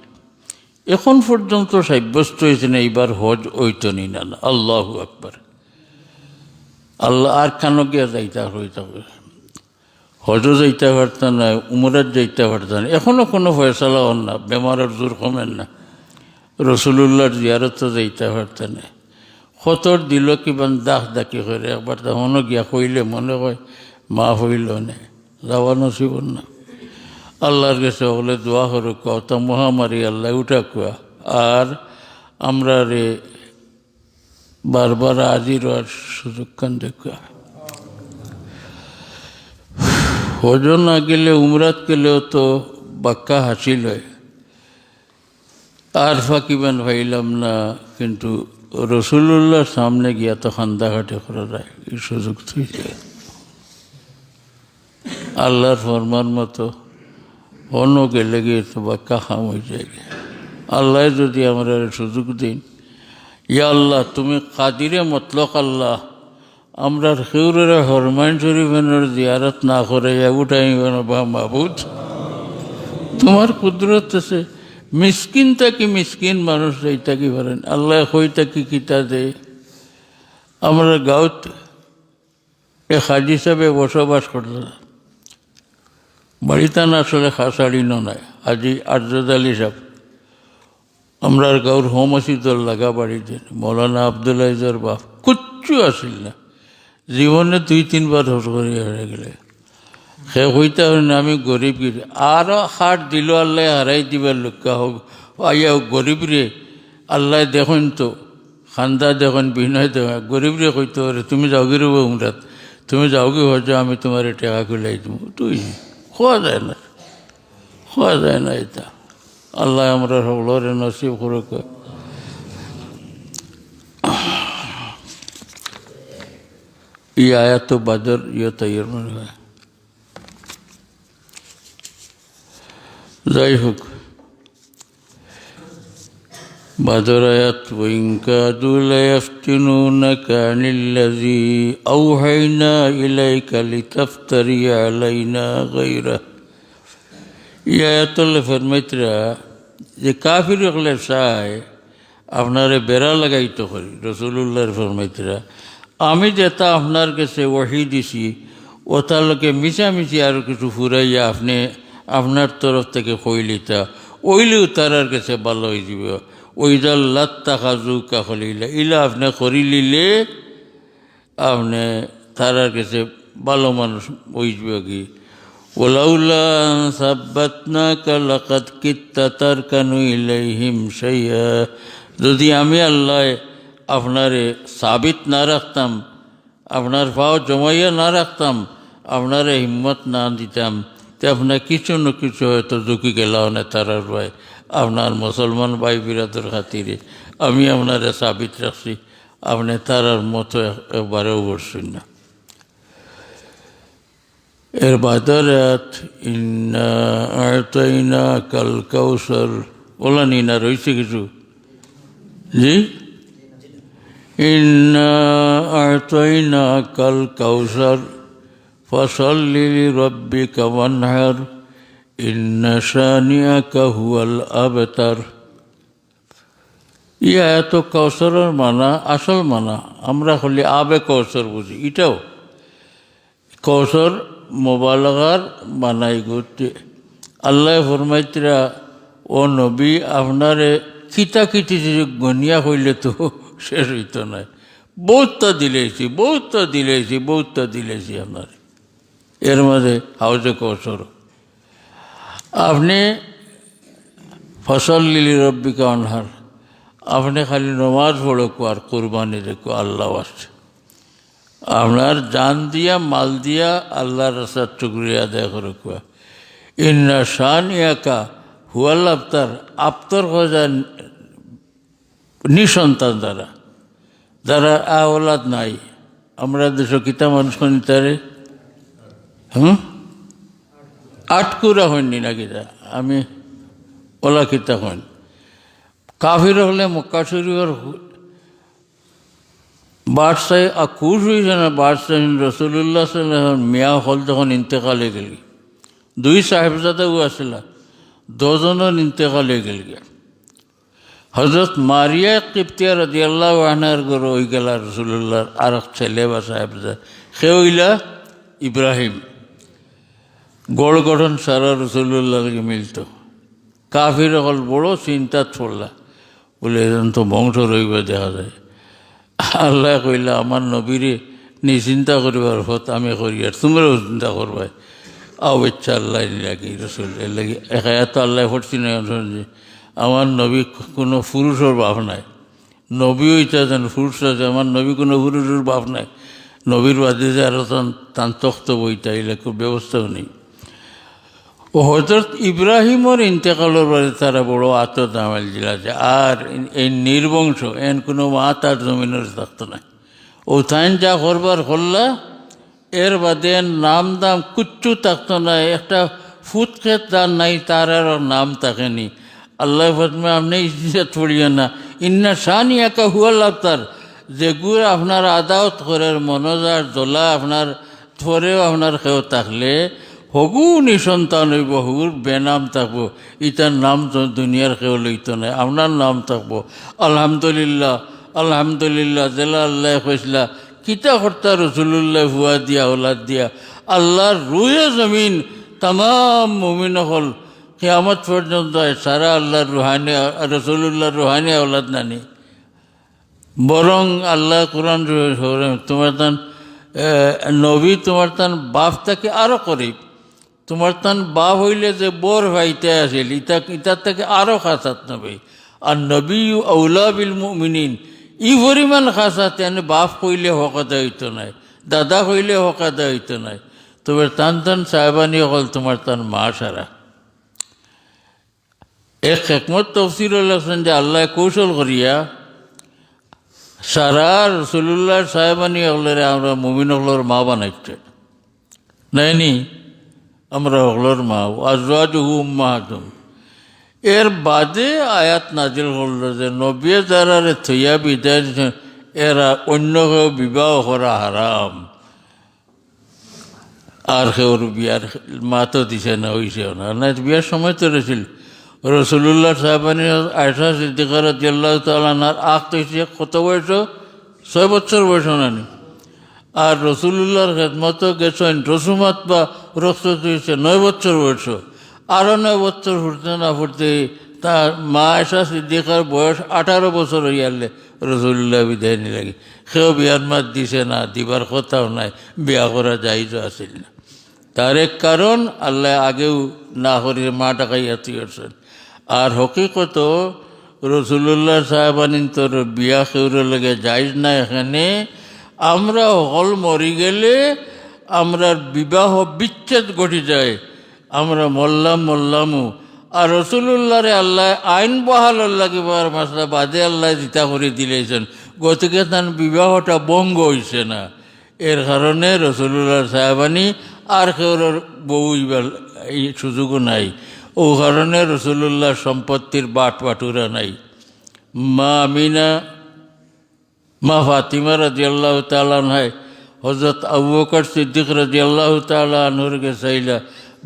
এখন পর্যন্ত সাব্যস্ত হয়েছে না এইবার হজ ওইত নি না। আল্লাহু আকবার। আল্লাহ আর কেন গিয়া যাইতে হইতে হজও যাইতে পারত না, উমরাত যাইতে পারত না, এখনও কোনো ফয়সালা হন না, বেমারের জোর কমেন না। রসুল্লাহর জিয়ারতও যাইতে পারত না, খতর দিল কিমান দাখ দাকি করে একবার তখনও গিয়া কইলে মনে হয় মা হইল না, যাওয়া নসিব না। আল্লাহর কাছে হলে দোয়া করুক কত মহামারী আল্লাহ উঠা কুয়া। আর আমরা রে বারবার হাজির হওয়ার সুযোগ কান দেখা। হজ না গেলে উমরাত গেলেও তো বাক্কা হাসিল হয়, আর ফাঁকিবান ভাইলাম না, কিন্তু রসুল্লাহর সামনে গিয়া তো খান্দাঘাটে করা যায়, এই সুযোগ তুই যায়। আল্লাহর ফরমান মতো অন্য গেলে গিয়ে তো বাক্কা খাম হয়ে যায়। আল্লাহ যদি আমরা সুযোগ দিন, ইয়া আল্লাহ তুমি কাদিরে মতলক আল্লাহ, আমরা কেউরে হরমাইন শরীফের জিয়ারত না করে উঠাই বা মাহবুদ, তোমার কুদরত আছে। মিসকিন থাকি মিসকিন মানুষ এই থাকি পারেন, আল্লাহ হই থাকি কিতা দে। আমরা গাঁৱত এক হাজি সাহেবে বসবাস করল, বাড়িতে না আসলে খাসাড়ি নাই, আজি আরজাদ আলী সাহেব আমরা গাঁৱৰ হোম মসজিদর লাগা বাড়িতে মৌলানা আব্দুল আজিজর বাপ কিচ্ছু আসিল না, জীবনে 2-3 বার হজ করে হারিয়ে গেলে। সে হইতে না আমি গরিব গিরি আরও হাট দিল আল্লাহ হারাই দিবার লোকা হোক আইয়া গরিব রে আল্লাহ দেখুন তো খান্দা দেখুন বিনয় দেখুন গরিব রে কইতে পারে তুমি যাও গিয়ে রব উমরাত, তুমি যাও কি হজ আমি তোমার টাকা খুলাই দিব, তুই খোয়া যায় না, খোয়া যায় না। এটা আল্লাহ আমরা সকলরে নসিব করুক। এই আয়াত বাদর ইয়ে তৈরি মনে হয়। যাই হোক, বাদর আয়াত ওয়াইন কাদু লায়াফতিনুনাকা আনিল্লাযী আওহাইনা ইলাইকা লিতাফতারি আলাইনা গায়রাহু। এই আয়াতুল্লাহ ফরমাইতরা যে কাফির হলে চায় আপনারে বেড়া লাগাইতে করি, রসুল্লাহর ফরমাইতরা আমি যেটা আপনার কাছে ওয়াহি দিছি ওটার লোকে মিশামিশি আর কিছু ফুরাইয়া আপনি আপনার তরফ থেকে কইলিতা ওইলেও তারার কাছে ভালো হয়ে যাবে। ওইদাল লাত্তা খাজু কাখলিলা ইলা আপনি করি লিলে আপনি তারার কাছে ভালো মানুষ হয়ে যাবে কি। ওলাউলা সাব্বাতনাকা লাকাদ কিত্তা তারকানু ইলাইহিম শাইআ, যদি আমি আল্লাহ আপনারে সাবিত না রাখতাম, আপনার পাও জমাইয়া না রাখতাম, আপনারে হিম্মত না দিতাম, তো আপনার কিছু না কিছু হয়তো ঝুঁকি গেলাও না তারার ভাই আপনার মুসলমান ভাই বিরাদর খাতিরে আমি আপনারে সাবিত রাখছি, আপনি তারার মতো একবারেও বসছেন না। এর বাদরাত ইন্না আ'তাইনা কাল কাউসার বলা নি না রয়েছে কিছু জি ইন্না আ'তাইনা কাল কাউসার ফসল্লি লিরাব্বিকা ওয়ানহার ইন্না শানিআকা হুয়াল আবতার। ইয়া এত কাউসারের মানা আসল মানা আমরা হলে আবে কাউসার বুঝি, এটাও কাউসার মোবালগার বানাই করতে। আল্লাহ ফরমাইতরা ও নবী আপনারে কিতা কিটি গনিয়া হইলে তো শেষ হইত নাই, বহুতটা দিলেছি বহুতটা দিলেছি বহুতটা দিলেছি আপনার। এর মাঝে হাউজে কৌসর আপনি ফসল লিলি রব্বিকা অনহার, আপনি খালি নমাজ পড়ো আর কোরবানি দেখো আল্লাহ আসছে, আপনার জান দিয়া মাল দিয়া আল্লাহর রাস্তার টুকরি আদায় করে কুয়া। ইন্না শানিআকা হুয়াল আবতার, আবতার খোঁজা নিঃসন্তান যারা যারা আওলাদ নাই, আমরা দেশ কিতা মানুষ তারে আটকুরা হয়নি না কিতা আমি ওলা কিতা হন। কাফির হলে মক্কা শরীফের বাদশাহ খুশ হয়েছে না, বাদশাহ রসুল্লাহ সাল্লাম মিয়া হল যখন ইন্তেকালে গেলি 2 সাহেবজাদাও আসলা 2 জনের ইন্তেকালে গেল। হজরত মারিয়া কিপ্তিয়া রাদিয়াল্লাহু আনহার ঘর ওই গেলা রসুল্লাহর আর এক ছেলে বা সাহেবজাদা, সে হইলা ইব্রাহিম। গড় গঠন সারা রসুল্লাহকে মিলত। কাফির হল বড় চিন্তা ছড়লা বলে এজন তো বংশ রইবে দেখা যায়। আল্লাহ কইলা আমার নবীরে নি চিন্তা করিবার পথ আমি করি আর তোমরাও চিন্তা করবাই। আও ইচ্ছা আল্লাহ লাগি রসুল এর লাগি এত আল্লাহ পড়ছি না যে আমার নবী কোনো পুরুষের বাপ নাই, নবী হইতে যেন পুরুষ আছে, আমার নবী কোনো পুরুষের বাপ নাই, নবীর বাদে যে আরও তান তখ্ত বইটা এলে খুব ব্যবস্থাও নেই। ও হজরত ইব্রাহিমর ইন্তেকালের বারে তারা বড় আতত আমাল দিলাছে। আর এই নির্বংশ এন কোনো মা তার জমিনের থাকতো না। ও তাইন যা করবার করলা, এর বাদে নাম দাম কুচ্ছু থাকতো না। একটা ফুট খেত তার নাই, তার আর নাম থাকেনি। আল্লাহ ফতমে আপনি ইজ্জত পড়িও না, ইন্না শানি একা হুয়া লাভতার, যেগুলো আপনার আদাওত করার মনোজার দোলা আপনার ধরেও আপনার কেউ থাকলে হগু নিসন্তান হইব, হগুর বেনাম থাকবো, ইটার নাম তো দুনিয়ার কেউ লইত নাই, আপনার নাম থাকবো আলহামদুলিল্লাহ আলহামদুলিল্লাহ। জেলা আল্লাহ কইসলা কিতা কর্তা রসুল্লাহ হুয়া দিয়া ওলাদ দিয়া আল্লাহর রুহে জমিন তাম মুমিন হল কিয়ামত পর্যন্ত সারা আল্লাহর রুহানি রসুল্লাহর রুহানি ওলাদ নানি। বরং আল্লাহ কোরআন তোমার তান নবী তোমার তান বাপ তাকে আরও করিব, তোমার তান বাপ হইলে যে বর ভাইতে আসিল ইতার থেকে আরও খাসাত নবী। আর নবী আউলা বিল মুমিনিন ই পরিমাণ খাসাত, এনে বাপ হইলে হকাতে হইতো নাই, দাদা হইলে হকাতে হইতো নাই। তোমার টান টান সাহেবানি হল তোমার তান মা সারা। এক হেকমত তফসির লাগছেন যে আল্লাহ কৌশল করিয়া সারা রসুল্লাহ সাহেবানি হলরে আমরা মুমিন হলর মা বানাইছে নাইনি, আমরা হলর মা আজওয়াজুহু উম্মাহাতুহুম। এর বাদে আয়াত নাজিল করল যে নবী যারারে থইয়া বিদায় এরা অন্য কেউ বিবাহ করা হারাম। আর কেউর বিয়ার মাতো দিছে না, হইছেও না, না বিয়ার সময় তো রয়েছিল রসুল্লাহ সাহেবানি আয়েশা সিদ্দিকা রাদিয়াল্লাহু তাআলা আনহার আখ তৈছে কত বয়স, 6 বছর বয়স নানি। আর রসুল্লাহর খেদমতো গেছেন রসুমাত বা রক্ত তৈছে 9 বছর বয়স। আরও 9 বছর ফুটতে না ফুটতে তার মা আয়েশা সিদ্দিকার বয়স 18 বছর হইয়ালে রসুল্লাহ বিদায় নিলাগে। সেও বিয়ার মাত দিছে না, দিবার কথাও নাই, বিয়া করা যাইজ আসিল না। তার এক কারণ আল্লাহ আগেও না করিয়ে মা টাকাইয়া তুইছেন। আর হকিকত রসুল্লাহ সাহেবানিন তোর বিয়া কেউর লাগে যাইজ না। এখানে আমরা হল মরি গেলে আমরা বিবাহ বিচ্ছেদ ঘটে যায়, আমরা মল্লামও। আর রসুল্লাহরে আল্লাহ আইন বহালর লাগিবার মাসলা বাদে আল্লাহ জিতা করে দিলেছেন, গতিকে তার বিবাহটা বঙ্গ হয়েছে না। এর কারণে রসুল্লাহ সাহেবানি আর কেউর বউ এই সুযোগও নাই। ও কারণে রসুল্লাহ সম্পত্তির বাটুরা নাই। মা আমিনা, মা ফাতিমা রাদিয়াল্লাহু তাআলা আনহা হযরত আবু বকর সিদ্দিক রাদিয়াল্লাহু তাআলা আনহুর কে চাইলা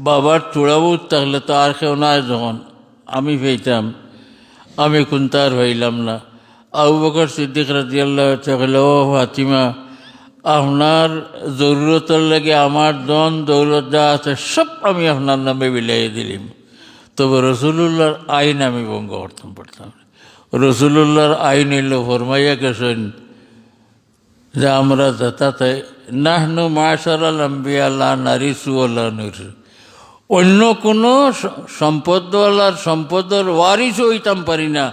বাবার চূড়াবো থাকলে তো আর কেউ নাই, যখন আমি পেইতাম আমি কোনটা আর হইলাম না। আবু বকর সিদ্দিক রাদিয়াল্লাহু তাআলা, ও ফাতিমা আপনার জরুরতের লাগে আমার ধন দৌলত যা আছে সব আমি আপনার নামে বিলাইয়ে দিলাম। তবে রসুল্লাহর আইন আমি ভঙ্গ করতাম পারতাম। রসুল্লাহর আইন এলো ফরমাইয়া গেছেন যে আমরা যাতাতে নাহনু মাশারাল আম্বিয়া লা নারিসু ওয়ালা নুরিসু, অন্য কোনো সম্পদওয়ালার সম্পদের ওয়ারিস হইতাম পারি না,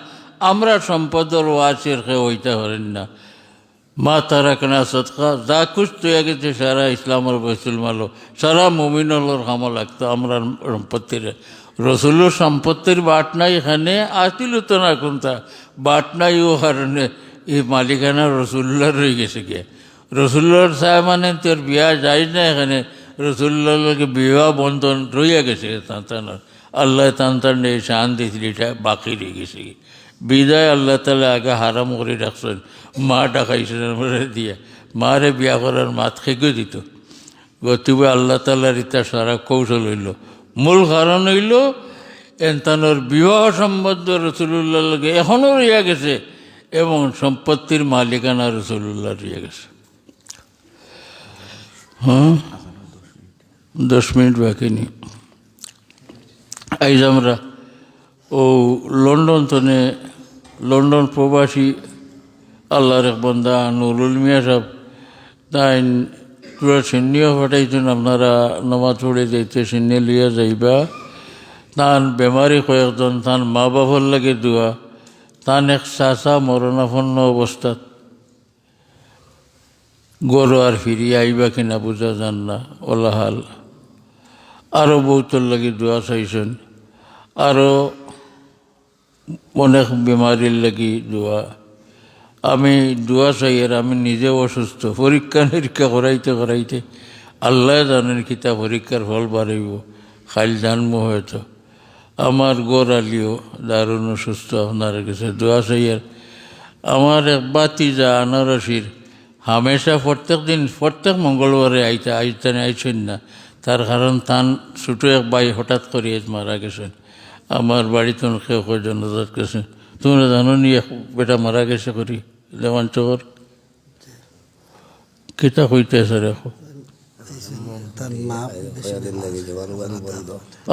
আমরা সম্পদের ওয়ারিসের কেউ হইতে পারেন না। মা তারা কেনা সদকা যা খুশ তৈয়া গেছে সারা ইসলামের বৈসুল মালো সারা মুমিনলর কামো লাগতো আমরা সম্পত্তির। রসুলের সম্পত্তির বাট নাই, এখানে আসিল তো না কোনটা বাট নাই, ও কারণে এই মালিকানা রসুল্লাহর রয়ে গেছে গিয়ে। রসুল্লাহর সাহেব মানে তোর বিয়া যায় না, এখানে রসুল্লাহকে বিবাহ বন্ধন রইয়া গেছে তান্তানোর। আল্লাহ তান্তান এই শান দিয়েছিল, এটা বাকি রয়ে গেছে। বিদায় আল্লাহ তালা আগে হারাম করে রাখছেন, মা ডাকাইছেন দিয়ে মারে বিয়া করার মাত খেকে দিত। গতিবে আল্লাহ তালার ইতা সারা কৌশল হইল। মূল কারণ হইল এনতানোর বিবাহ সম্বন্ধ রসুল্লাহ লাগে এখনও রইয়া গেছে এবং সম্পত্তির মালিকানা রসুল্লাহ রইয়া গেছে। 10 মিনিট বাকি নেই। আইজ আমরা ও লন্ডন প্রবাসী আল্লাহর এক বন্দা নুরুল মিয়া সাহেব তাই পুরা সিন্নিও ফাটাইছেন, আপনারা নমাজ পড়ে যাইতে সিন্নি লিয়া যাইবা। তান বেমারি কয়েকজন তান মা বাবার লাগে দোয়া, তান এক চাচা মরণাপন্ন অবস্থাত গরু আর ফিরিয়ে আইবা কিনা বুঝা যান না ওলাহাল। আরও বহুতর লাগি দোয়া চাইছেন, আরও অনেক বেমারির লাগি দোয়া। আমি দোয়া চাই আর আমি নিজেও অসুস্থ, পরীক্ষা নিরীক্ষা করাইতে আল্লাহ জানেন কিতা পরীক্ষার ফল বাড়াইব, খাইল জানবো হয়তো। আমার গোর আলিও দারুণ অসুস্থ, আপনার কাছে দোয়া চাই। আর আমার এক বাতিজা আনারসির হামেশা প্রত্যেক মঙ্গলবারে আইছেন না, তার কারণ তান ছোটো এক ভাই হঠাৎ করে মারা গেছেন। আমার বাড়িতে কেউ কয়জন হঠাৎ গেছেন, তোমরা জানো নি এক বেটা মারা গেছে করি দেওয়ান চকর কিতা কইতেছে রেখো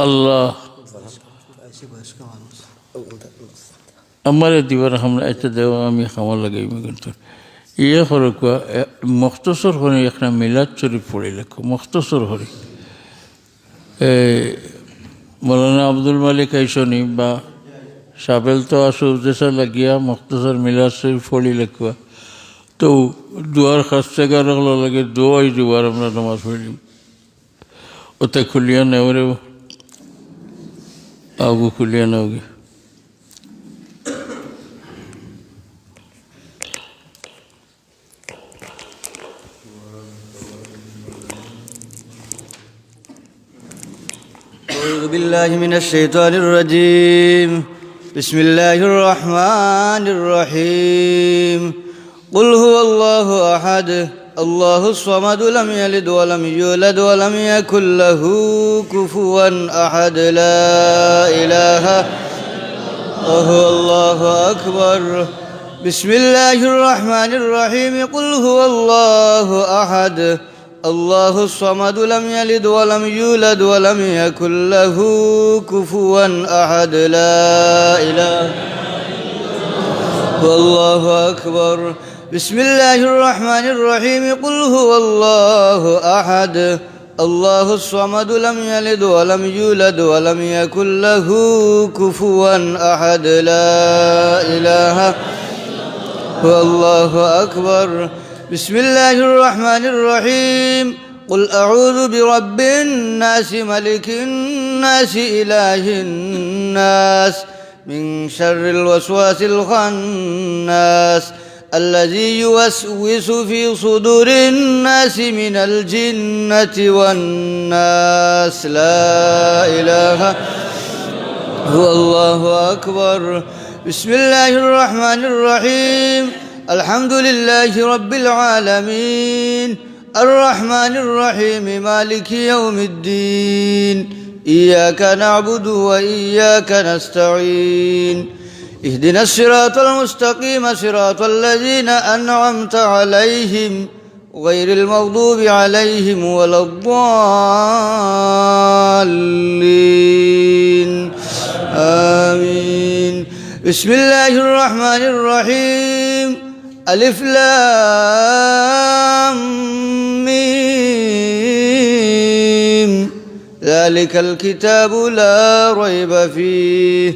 আল্লাহ আমার দিবার আমরা এটা দেওয়া আমি খামা লাগাইব। কিন্তু ইয়ে করে কোয়া মখতসর করে একটা মিলাদ শরীফ পড়ে লেখো, মখতসর করে মৌলানা আব্দুল মালিক আইসনি বা সাবেল তো আসো উদ্দেশ্যা লাগিয়া মখতসর মিলাদ শরীফ পড়ি লেখা। তো দুয়ার খাস্তে গারগুলো লাগে দোয়াই দুবার আমরা নামাজ পড়িম, ওতে খুলিয়া নেওরে আগু খুলিয়া নেওগে। أعوذ بالله من الشيطان الرجيم. بسم الله الرحمن الرحيم. قل هو الله أحد الله الصمد لم يلد ولم يولد ولم يكن له كفوا أحد لا إله وهو الله أكبر. بسم الله الرحمن الرحيم. قل هو الله أحد الله الصمد لم يلد ولم يولد ولم يكن له كفوا أحد لا إله والله أكبر. بسم الله الرحمن الرحيم. قل هو الله أحد الله الصمد لم يلد ولم يولد ولم يكن له كفوا أحد لا إله والله أكبر. بسم الله الرحمن الرحيم. قل أعوذ برب الناس ملك الناس إله الناس من شر الوسواس الخناس الذي يوسوس في صدور الناس من الجنة والناس لا إله هو الله أكبر. بسم الله الرحمن الرحيم. الحمد لله رب العالمين الرحمن الرحيم مالك يوم الدين إياك نعبد وإياك نستعين اهدنا الصراط المستقيم صراط الذين أنعمت عليهم غير المغضوب عليهم ولا الضالين آمين. بسم الله الرحمن الرحيم. ألف لام ميم ذلك الكتاب لا ريب فيه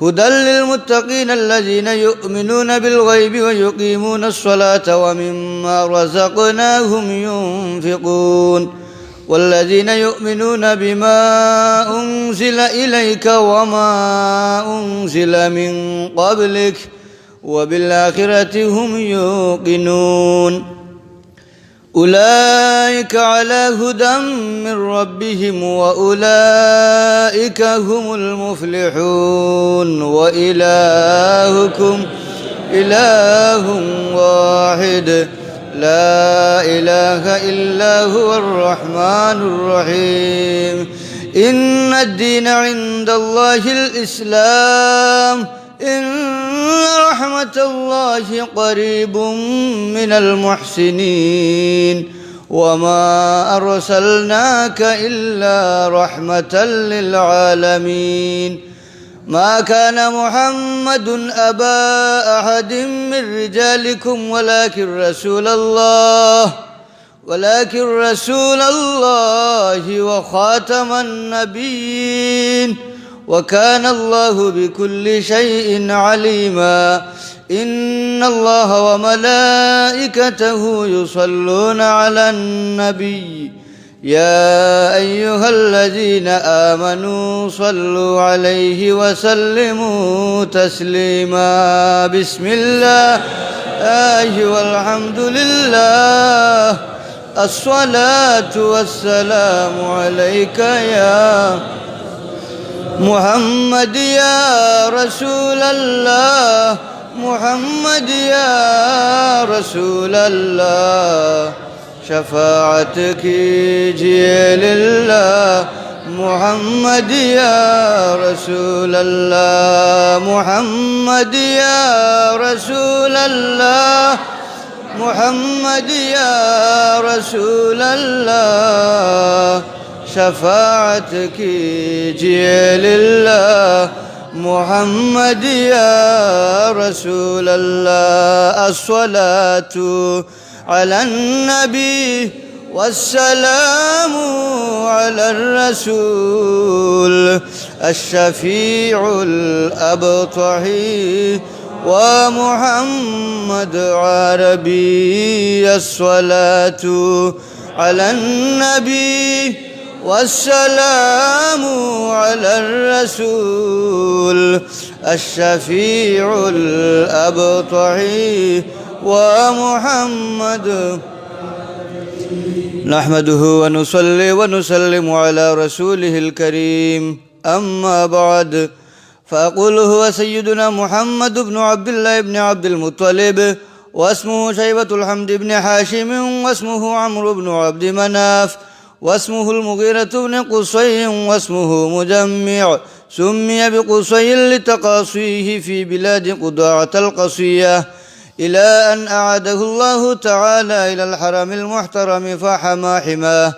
هدى للمتقين الذين يؤمنون بالغيب ويقيمون الصلاة ومما رزقناهم ينفقون والذين يؤمنون بما أنزل إليك وما أنزل من قبلك وبالآخرة هم يوقنون أولئك على هدى من ربهم وأولئك هم المفلحون وإلهكم إله واحد لا إله إلا هو الرحمن الرحيم. إن الدين عند الله الإسلام إن رحمة الله قريب من المحسنين وما أرسلناك إلا رحمة للعالمين. ما كان محمد أبا أحد من رجالكم ولكن رسول الله وخاتم النبيين وكان الله بكل شيء عليما إن الله وملائكته يصلون على النبي يا أيها الذين آمنوا صلوا عليه وسلموا تسليما بسم الله والحمد لله الصلاة والسلام عليك يا محمد يا رسول الله محمد يا رسول الله شفاعتك جي لله محمد يا رسول الله محمد يا رسول الله محمد يا رسول الله شفاعتك جي لله محمد يا رسول الله الصلاة على النبي والسلام على الرسول الشفيع الأبطحي ومحمد عربي الصلاة على النبي والسلام على الرسول الشفيع الأبطحي ومحمد نحمده ونصلي ونسلم على رسوله الكريم أما بعد فأقول هو سيدنا محمد بن عبد الله بن عبد المطلب واسمه شيبة الحمد بن حاشم واسمه عمرو بن عبد مناف واسمه المغيرة بن قصي واسمه مجمع سمي بقصي لتقاصيه في بلاد قضاعة القصية إلى أن أعاده الله تعالى إلى الحرم المحترم فحمى حماه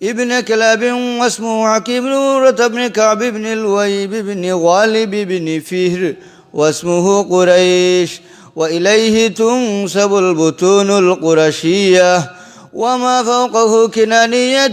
ابن كلاب واسمه حكيم بن مرة بن كعب بن الويب بن غالب بن فهر واسمه قريش وإليه تنسب البطون القرشية وما فوقه كنانية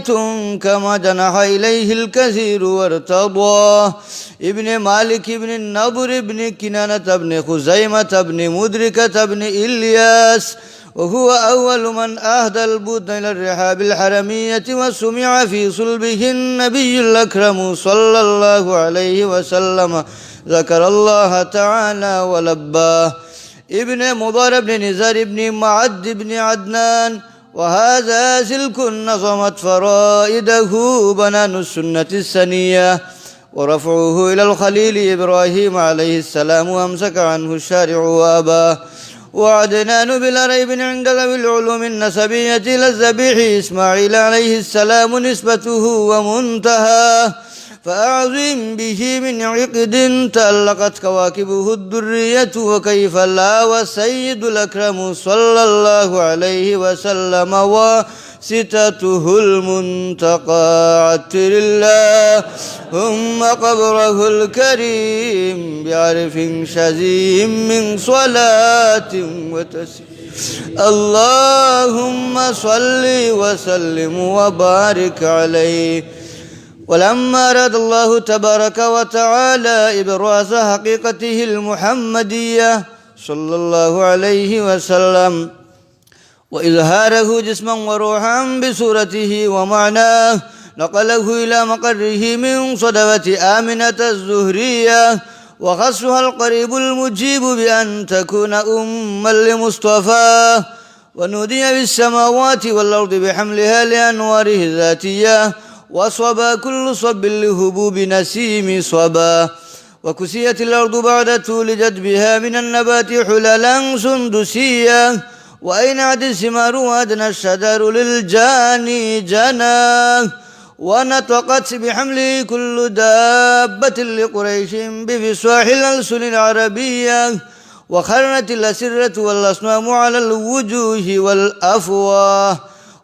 كما جنح إليه الكثير وارتضاه ابن مالك بن النضر بن كنانة بن خزيمة بن مدركة بن إلياس وهو أول من أهدى البطن إلى الرحاب الحرمية وسمع في صلبه النبي الأكرم صلى الله عليه وسلم ذكر الله تعالى ولباه ابن مضر بن نزار بن معد بن عدنان وهذا سلك نظمت فرائده بنان السنة السنية ورفعه إلى الخليل إبراهيم عليه السلام وأمسك عنه الشارع وأباه وعدنان بلا ريب عند ذوي العلوم النسبية إلى الذبيح إسماعيل عليه السلام نسبته ومنتهاه فأعظم به من عقد تألقت كواكبه الدرية وكيف لا والسيد الأكرم صلى الله عليه وسلم وستته المنتقى عتر الله ثم قبره الكريم بعرف شزيم من صلاة وتسليم اللهم صل وسلم وبارك عليه ولما أراد الله تبارك وتعالى إبراز حقيقته المحمدية صلى الله عليه وسلم وإظهاره جسما وروحا بصورته ومعناه نقله إلى مقره من صدفة آمنة الزهرية وخصها القريب المجيب بأن تكون أما لمصطفاه ونودي بالسماوات والأرض بحملها لأنواره الذاتية وصبا كل صب لهبوب نسيم صبا وكسيت الأرض بعد تولجت بها من النبات حللا سندسية وأينعت الثمار وأدنى الشجر للجاني جناه ونطقت بحمله كل دابة لقريش بفصاح الألسن العربية وخرت الأسرة والأصنام على الوجوه والأفواه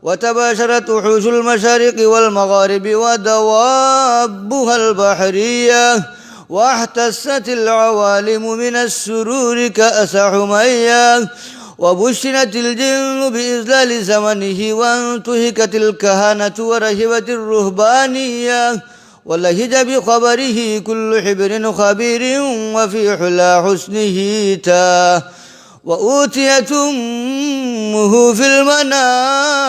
وتباشرت وحوش المشارق والمغارب ودوابها البحرية واحتست العوالم من السرور كأس حمية وبشرت الجن بإذلال زمنه وانتهكت الكهانة ورهبت الرهبانية ولهج بخبره كل حبر خبير وفي حلا حسنه تاه وأوتيت أمه في المنام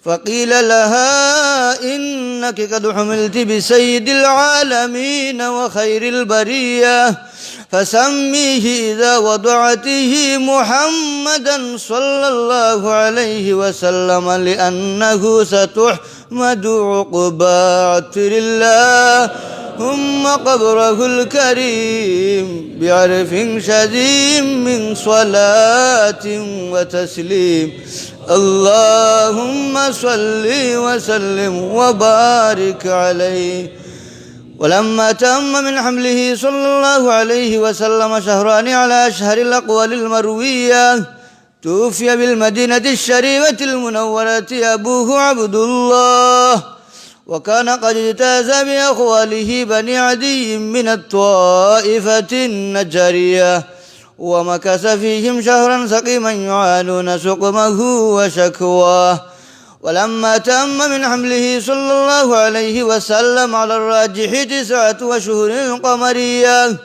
فقيل لها إنك قد حملت بسيد العالمين وخير البرية فسميه إذا وضعته محمدا صلى الله عليه وسلم لأنه ستحمد عقبى عطر الله ثم قبره الكريم بعرف شديد من صلاة وتسليم اللهم صل وسلم وبارك عليه. ولما تم من حمله صلى الله عليه وسلم شهران على أشهر الأقوال المروية توفي بالمدينة الشريفة المنورة أبوه عبد الله، وكان قد اجتاز بأخواله بني عدي من الطائفة النجارية، ومكث فيهم شهرا سقيما يعانون سقمه وشكواه. ولما تم من حمله صلى الله عليه وسلم على الراجح 9 أشهر قمرية،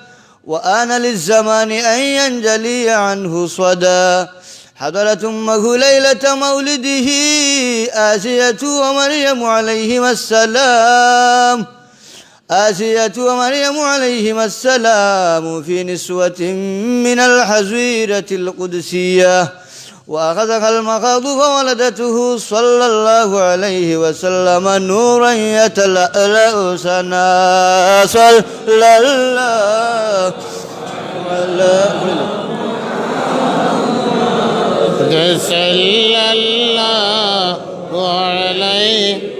وآن للزمان أن ينجلي عنه صدى، حضرت أمه ليلة مولده آسية ومريم عليهما السلام في نسوة من الحزيرة القدسية، وأخذها المخاض فولدته صلى الله عليه وسلم نورا يتلألأ سنا صلى الله عليه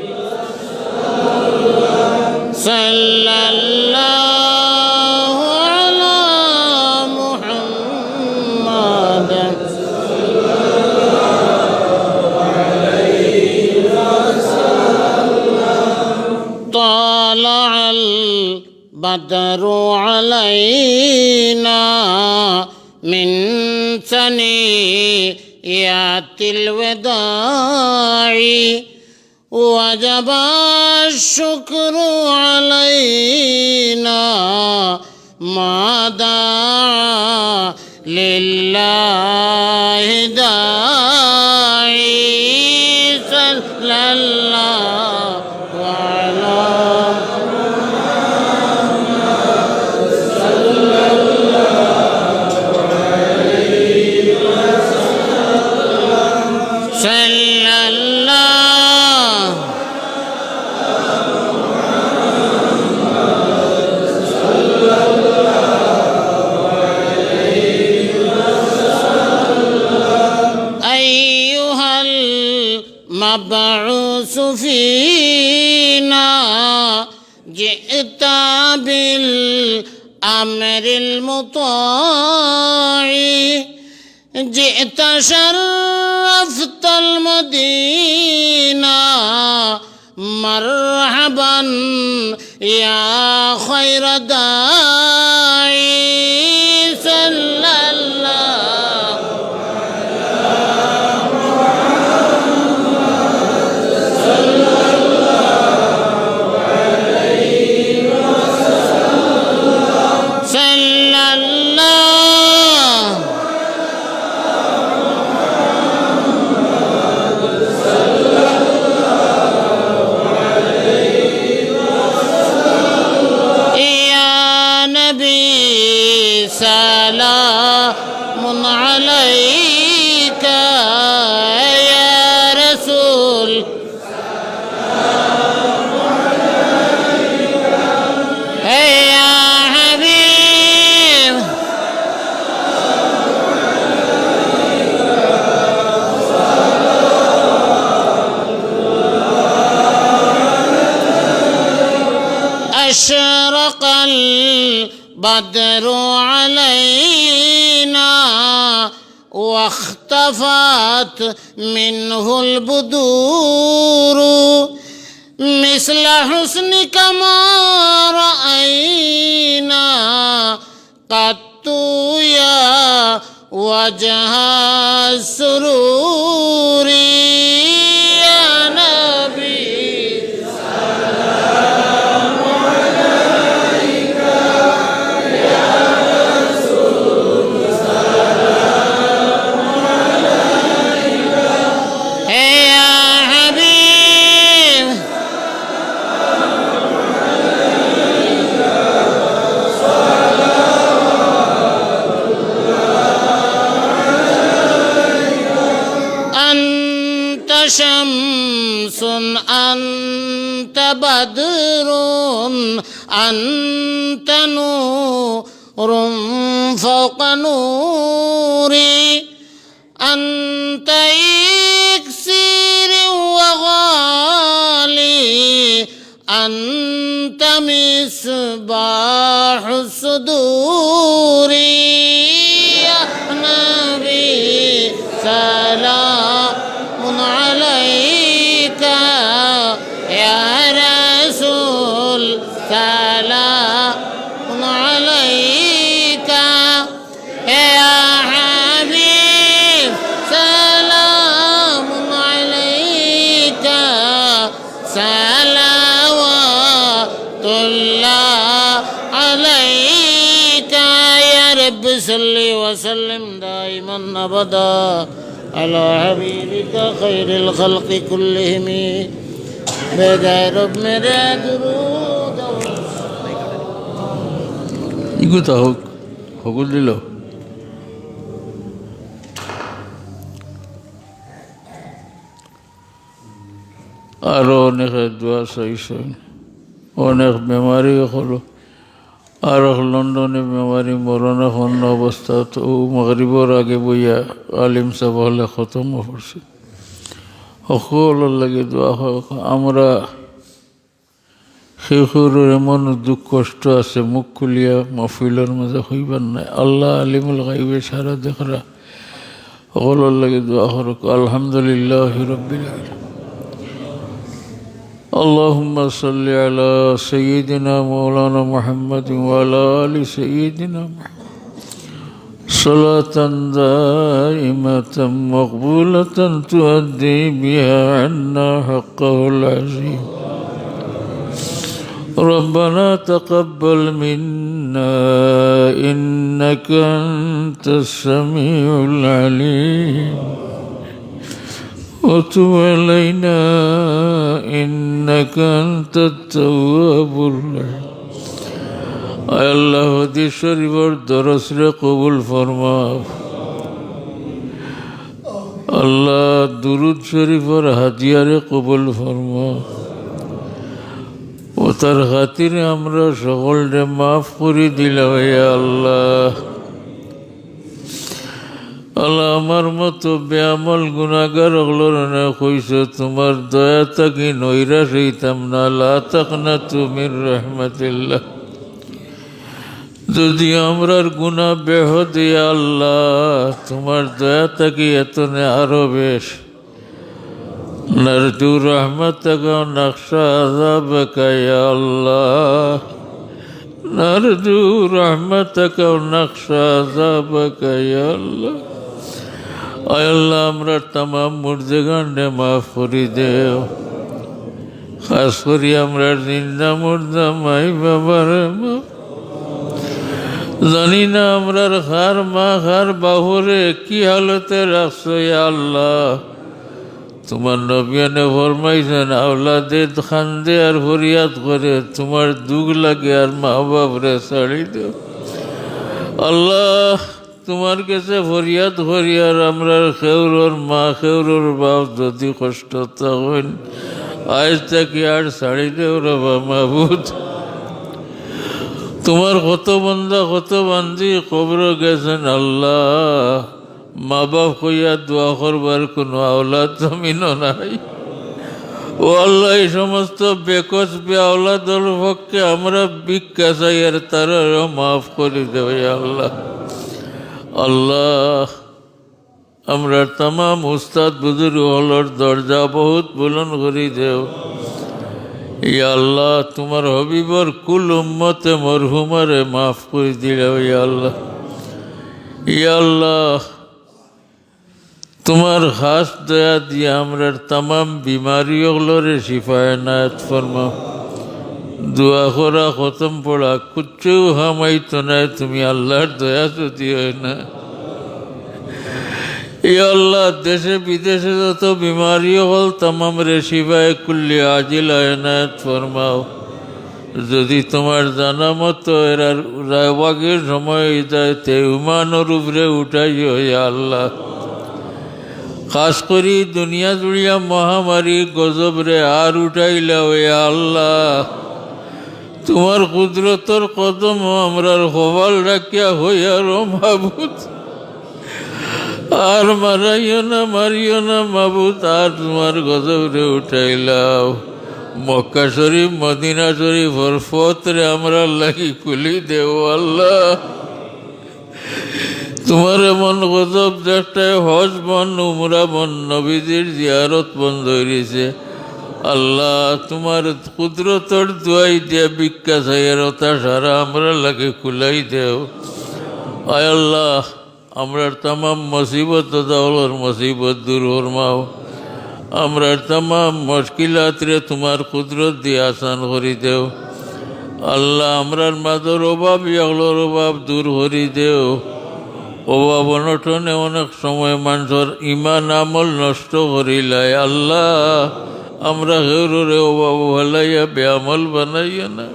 صلى الله على محمد طلع البدر علينا من ثنيات الوداع وجب الشكر علينا ما دعا لله داعي صلى الله على مبعوث فينا جئت بالأمر المطاع جئت شرفت المدينة مرحبا يا خير داعي صلى الله سلام عليك يا رسول سلام عليك يا حبيب أشرق البدر علينا واختفت منه البدور مثل حسنك ما رأينا قط يا وجه السرور يا نبي سلام نور فوق نوري أنت إكسير وغالي أنت مصباح الصدور يا نبي سلام عليك يا رسول سلام عليك يا حبيب سلام عليك صلوات الله عليك يا رب صل وسلم دائما أبدا على حبيبك خير الخلق كلهم بجاه رب मेरे درود ইগুতা হোক হকুল দিল আরও অনেক দোয়া চাইছেন অনেক বেমারি হলো আর লন্ডনে বেমারি মরণ এখন অবস্থা তো মাগরিবর আগে বইয়া আলিম সাহেব হলে খতম করছে সকলের লাগে দোয়া হোক আমরা শেষর এমন দুঃখ কষ্ট আছে মুখ খুলিয়া মফিলের মাঝে হইবার নাই আল্লাহ আলিমুল গাইবে সারা দেখরা সকলের লাগে দোয়া হোক আলহামদুলিল্লাহ রাব্বিল আলামিন اللهم صل على سيدنا مولانا محمد وعلى آل سيدنا محمد صلاة دائمة مقبولة تؤدي بها عنا حقه العظيم ربنا تقبل منا إنك أنت السميع العليم وتب علينا إنك أنت التواب الرحيم আল্লাহ হাদিস শরীফের দরস রে কবুল ফরমাও আল্লাহ দুরুদ শরীফের হাদিয়ারে কবুল ফরমাও ও তার খাতিরে আমরা সকলরে মাফ করে দিলাম হে আল্লাহ আল্লাহ আমার মতো বেআমল গুনাহগার হলোর না কইছো তোমার দয়া থাকি নৈরাশ হইতাম না লা তাকনাতু মির রাহমাতিল্লাহ যদি আমরার গুনাহ বেহদি আল্লাহ তোমার দয়া থাকি এতনে আরো বেশ নারজু রাহমাতাকা নাখশা আযাবাকা ইয়া আল্লাহ নারজু রাহমাতাকা নাখশা আযাবাকা ইয়া আল্লাহ আয় আল্লাহ আমরা तमाम মুর্দেগানে মাফ করে দেও খাস করে আমরা জিন্দা মুর্দা মাই বাবার মাফ জানি না আমরার খার মা খার বাহুরে কি হালতে রাখছো ইয়া আল্লাহ তোমার নবিয়ানে ফরমাইছেন আওলাদে খান্দে আর ফরিয়াদ করে তোমার দুঃখ লাগে আর মা বাপরে ছাড়ি দেও আল্লাহ তোমার কাছে ফরিয়াদ করি আর আমরা খেউরর মা খেউরর বাপ যদি কষ্ট তখন আজ তাকে আর ছাড়ি দেও রবা মাহবুদ তোমার কত বন্ধা কত বান্ধি কবর গেছেন আল্লাহ মা বাপ কইয়া দোয়া করবার কোনো আওলাদ জমিনও নাই ও আল্লাহ এই সমস্ত বেকস বে আওলাদর পক্ষে আমরা ভিক্ষা চাই আর তারাও মাফ করে দেবে আল্লাহ আল্লাহ আমরা तमाम উস্তাদ বুজুর্গ হলর দরজা বহুত বুলন্দ করে দেও ইয়া আল্লাহ তোমার হবিবর কুল উম্মতে মরহুমারে মাফ করে দিও ইয়া আল্লাহ ইয়া আল্লাহ তোমার খাস দয়া দিয়ে আমরা तमाम বিমারিগুলোরে শিফা এনায়েত ফরমাও দোয়া করা খতম পড়া কুচ্ছু হামাইতো না তুমি আল্লাহর দয়া যদি হয় না ইয়া আল্লাহ দেশে বিদেশে যত বিমারি হল तमाम রে শিফায়ে কুল্লি আজিল এনায়েত ফরমাও যদি তোমার জানা মতো এরার রায়বাগের সময় যায় তে উমানোর উপরে উঠাইও ইয়া আল্লাহ খাস করি দুনিয়া জুড়িয়া মহামারী গজব রে আর উঠাইলা ইয়া আল্লাহ তোমার কুদরতর কদম আমরার কপাল রাখিয়া হইয়ারো মাবুদ, আর মারিও না মাবুদ, আর তোমার গজবরে উঠাইলাও। মক্কা শরীফ মদিনা শরীফর পথরে আমরা লাগি খুলি দেও আল্লাহ। তোমার এমন গজব যেটায় হজ বন, উমরা বন, নবীজির জিয়ারত বন্ধ হয়েছে আল্লাহ। তোমার কুদরতর দুয়াই দিয়া ভিক্ষা চাইয়ারতা সারা আমরা লাগে খুলাই দেও। আয় আল্লাহ, আমরার তামাম মুসিবত দাওলার মুসিবত দূর ফরমাও। আমরার তামাম মুশকিলাতরে তোমার কুদরত দিয়ে আসান করি দেও আল্লাহ। আমরার মাদর অভাব ইয়াগলোর অভাব দূর করি দেও। অভাব অনটনে অনেক সময় মানুষের ইমান আমল নষ্ট করিলাই আল্লাহ। আমরা হেউরে অভাব হালাইয়া বেআমল বানাইয়া না।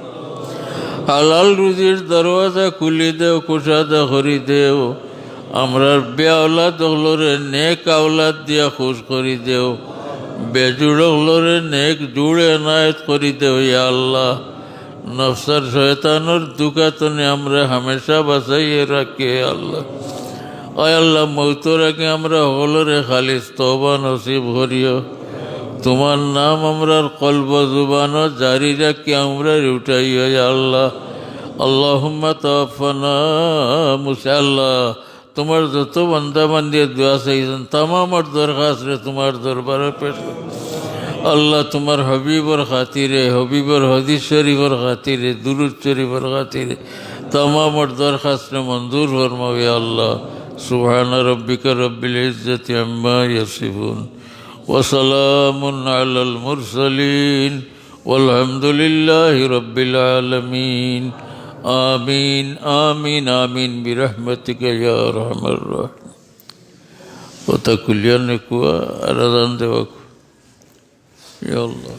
হালাল রুজির দরওয়াজা খুলি দেও, কুশাদা করি দেও। আমরার বেআলাদ হলরে নেক আওলাদ দিয়া খুশ করি দেও। বেজুড় হলরে নেক জুড়ে এনায়েত করি দেও ইয়া আল্লাহ। নফসার শয়তানোর দুকাতনে আমরা হামেশা বাঁচাইয়ে রাখে আল্লাহ। আয় আল্লাহ, মৌতর আগে আমরা হলরে খালিস তওবা নসিব করিও। তোমার নাম আমরার কলব জুবানো জারি রাখি আমরা উঠাইও ইয়া আল্লাহ। আল্লাহুম্মা তাওয়াফানা মুসাল্লাহ। তোমার যত বান্দা বান্দিয়ে দোয়া চাইছেন তামামর দরখাস্ত রে তোমার দরবারে পেশ আল্লাহ। তোমার হবিবর খাতিরে, হবিবর হদিস শরীফর খাতিরে, দুরুদ শরীফর খাতিরে তামামর দরখাস্ত মঞ্জুর ফরমাও ইয়া আল্লাহ। সুবহানা রাব্বিকা রাব্বিল ইজ্জাতি আম্মা ইয়াসিফুন ওয়া সালামুন আলাল মুরসালিন ওয়ালহামদুলিল্লাহি রাব্বিল আলামিন। আমিন আমিন আমিন বিরহমতিকা ইয়া আরহামার রাহিমিন। কথা কুলিয়ানে কুয়া আর আজান দেওয়া ইয়া আল্লাহ।